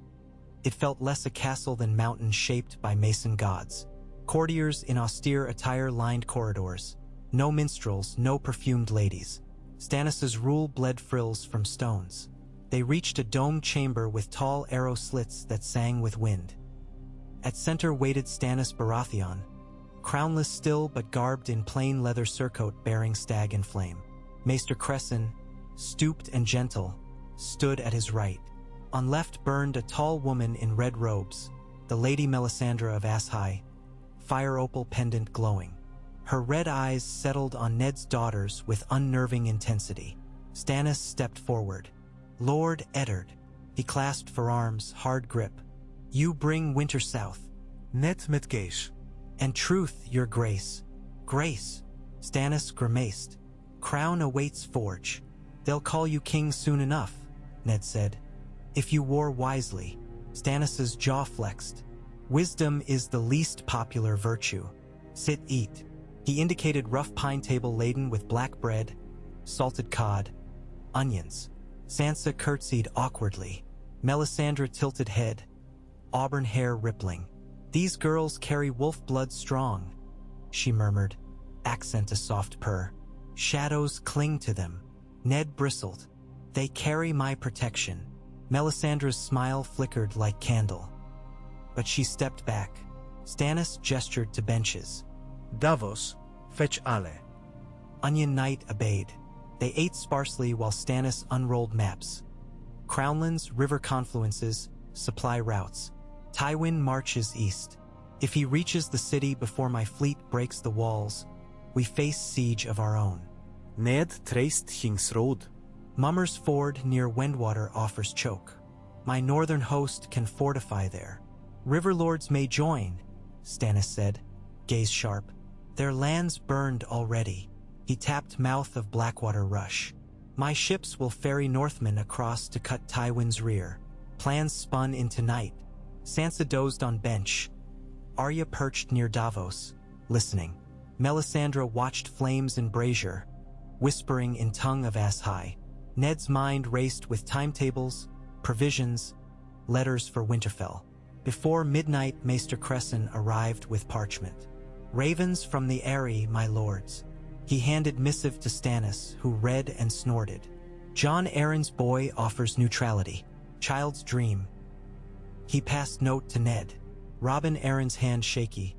It felt less a castle than mountains shaped by mason gods. Courtiers in austere attire lined corridors. No minstrels, no perfumed ladies. Stannis's rule bled frills from stones. They reached a domed chamber with tall arrow slits that sang with wind. At center waited Stannis Baratheon, crownless still but garbed in plain leather surcoat bearing stag and flame. Maester Cresson, stooped and gentle, stood at his right. On left burned a tall woman in red robes, the Lady Melisandre of Ashai, fire opal pendant glowing. Her red eyes settled on Ned's daughters with unnerving intensity. Stannis stepped forward. "Lord Eddard," he clasped for arms, hard grip. "You bring winter south." Net met Kees. "And truth, your grace." "Grace," Stannis grimaced. "Crown awaits forge." "They'll call you king soon enough," Ned said. "If you war wisely." Stannis's jaw flexed. "Wisdom is the least popular virtue. Sit, eat." He indicated rough pine table laden with black bread, salted cod, onions. Sansa curtsied awkwardly. Melisandre tilted head, auburn hair rippling. "These girls carry wolf blood strong," she murmured, accent a soft purr. "Shadows cling to them." Ned bristled. "They carry my protection." Melisandre's smile flickered like candle. But she stepped back. Stannis gestured to benches. Davos, fetch ale. Onion Knight obeyed. They ate sparsely while Stannis unrolled maps. Crownlands, river confluences, supply routes. Tywin marches east. If he reaches the city before my fleet breaks the walls, we face siege of our own. Ned traced King's Road. Mummer's Ford near Wendwater offers choke. My northern host can fortify there. Riverlords may join, Stannis said, gaze sharp. Their lands burned already. He tapped mouth of Blackwater Rush. My ships will ferry Northmen across to cut Tywin's rear. Plans spun into night. Sansa dozed on bench. Arya perched near Davos, listening. Melisandre watched flames in brazier, whispering in tongue of Ashai. Ned's mind raced with timetables, provisions, letters for Winterfell. Before midnight, Maester Cresson arrived with parchment. "Ravens from the Eyrie, my lords." He handed missive to Stannis, who read and snorted. "Jon Arryn's boy offers neutrality. Child's dream." He passed note to Ned. Robin Arryn's hand shaky.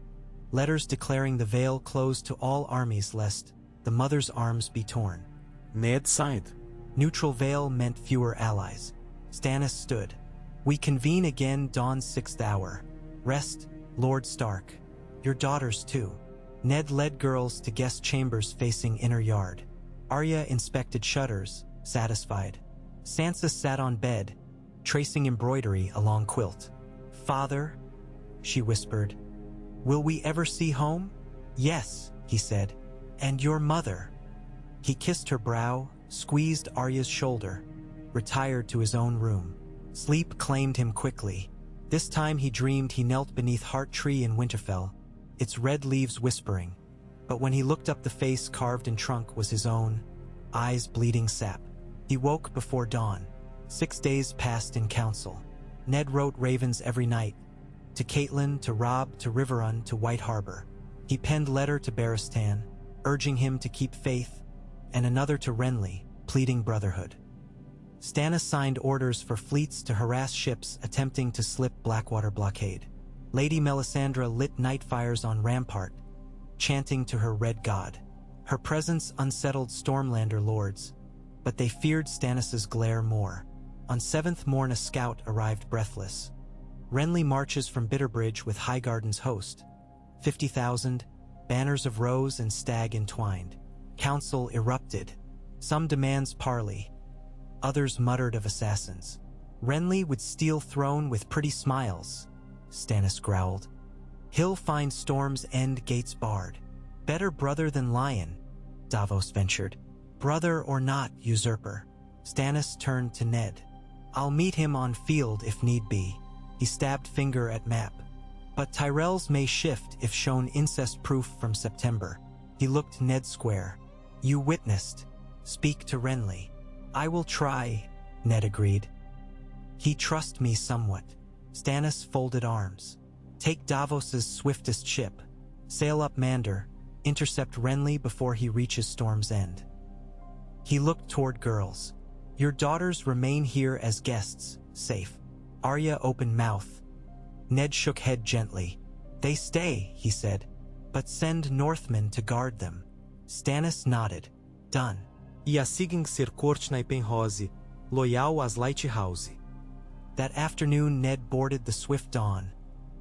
Letters declaring the Vale closed to all armies lest the mother's arms be torn. Ned sighed. Neutral Vale meant fewer allies. Stannis stood. "We convene again dawn's 6th hour. Rest, Lord Stark. Your daughters too." Ned led girls to guest chambers facing inner yard. Arya inspected shutters, satisfied. Sansa sat on bed, tracing embroidery along quilt. "Father," she whispered, "will we ever see home?" "Yes," he said. "And your mother?" He kissed her brow, squeezed Arya's shoulder, retired to his own room. Sleep claimed him quickly. This time he dreamed he knelt beneath Heart Tree in Winterfell, its red leaves whispering. But when he looked up, the face carved in trunk was his own, eyes bleeding sap. He woke before dawn. 6 days passed in council. Ned wrote ravens every night, to Catelyn, to Robb, to Riverrun, to White Harbor. He penned letter to Barristan, urging him to keep faith, and another to Renly, pleading brotherhood. Stannis signed orders for fleets to harass ships attempting to slip Blackwater blockade. Lady Melisandre lit night fires on Rampart, chanting to her red god. Her presence unsettled Stormlander lords, but they feared Stannis's glare more. On 7th morn a scout arrived breathless. Renly marches from Bitterbridge with Highgarden's host. 50,000, banners of rose and stag entwined. Council erupted. Some demands parley, others muttered of assassins. Renly would steal throne with pretty smiles, Stannis growled. He'll find Storm's End gates barred. Better brother than lion, Davos ventured. Brother or not, usurper. Stannis turned to Ned. I'll meet him on field if need be. He stabbed finger at map. But Tyrells may shift if shown incest proof from September. He looked Ned square. You witnessed. Speak to Renly. I will try, Ned agreed. He trust me somewhat. Stannis folded arms. Take Davos's swiftest ship. Sail up Mander. Intercept Renly before he reaches Storm's End. He looked toward girls. Your daughters remain here as guests, safe. Arya opened mouth. Ned shook head gently. They stay, he said, but send Northmen to guard them. Stannis nodded. Done. E a seguem ser corte na Ipenrose, loyal às Lighthouse. That afternoon Ned boarded the Swift Dawn,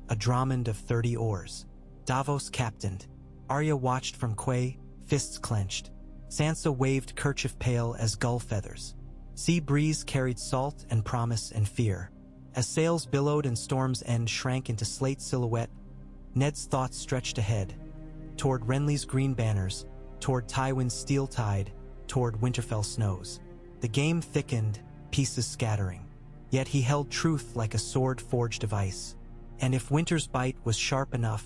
a Drummond of 30 oars. Davos captained. Arya watched from quay, fists clenched. Sansa waved kerchief pale as gull feathers. Sea breeze carried salt and promise and fear. As sails billowed and Storm's End shrank into slate silhouette, Ned's thoughts stretched ahead, toward Renly's green banners, toward Tywin's steel tide, toward Winterfell snows. The game thickened, pieces scattering. Yet he held truth like a sword forged of ice. And if winter's bite was sharp enough,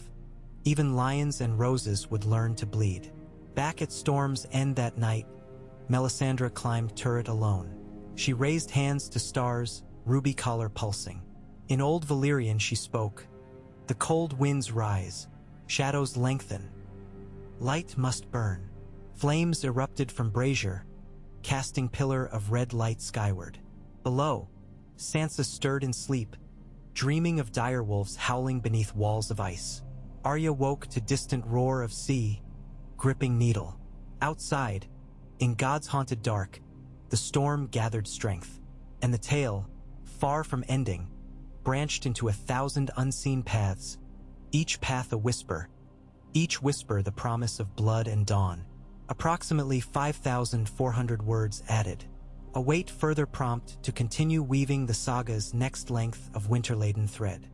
even lions and roses would learn to bleed. Back at Storm's End that night, Melisandre climbed turret alone. She raised hands to stars, ruby collar pulsing. In Old Valyrian she spoke. The cold winds rise, shadows lengthen. Light must burn. Flames erupted from brazier, casting pillar of red light skyward. Below, Sansa stirred in sleep, dreaming of direwolves howling beneath walls of ice. Arya woke to distant roar of sea, gripping needle. Outside, in God's haunted dark, the storm gathered strength, and the tale, far from ending, branched into 1,000 unseen paths, each path a whisper, each whisper the promise of blood and dawn. Approximately 5,400 words added. Await further prompt to continue weaving the saga's next length of winter-laden thread.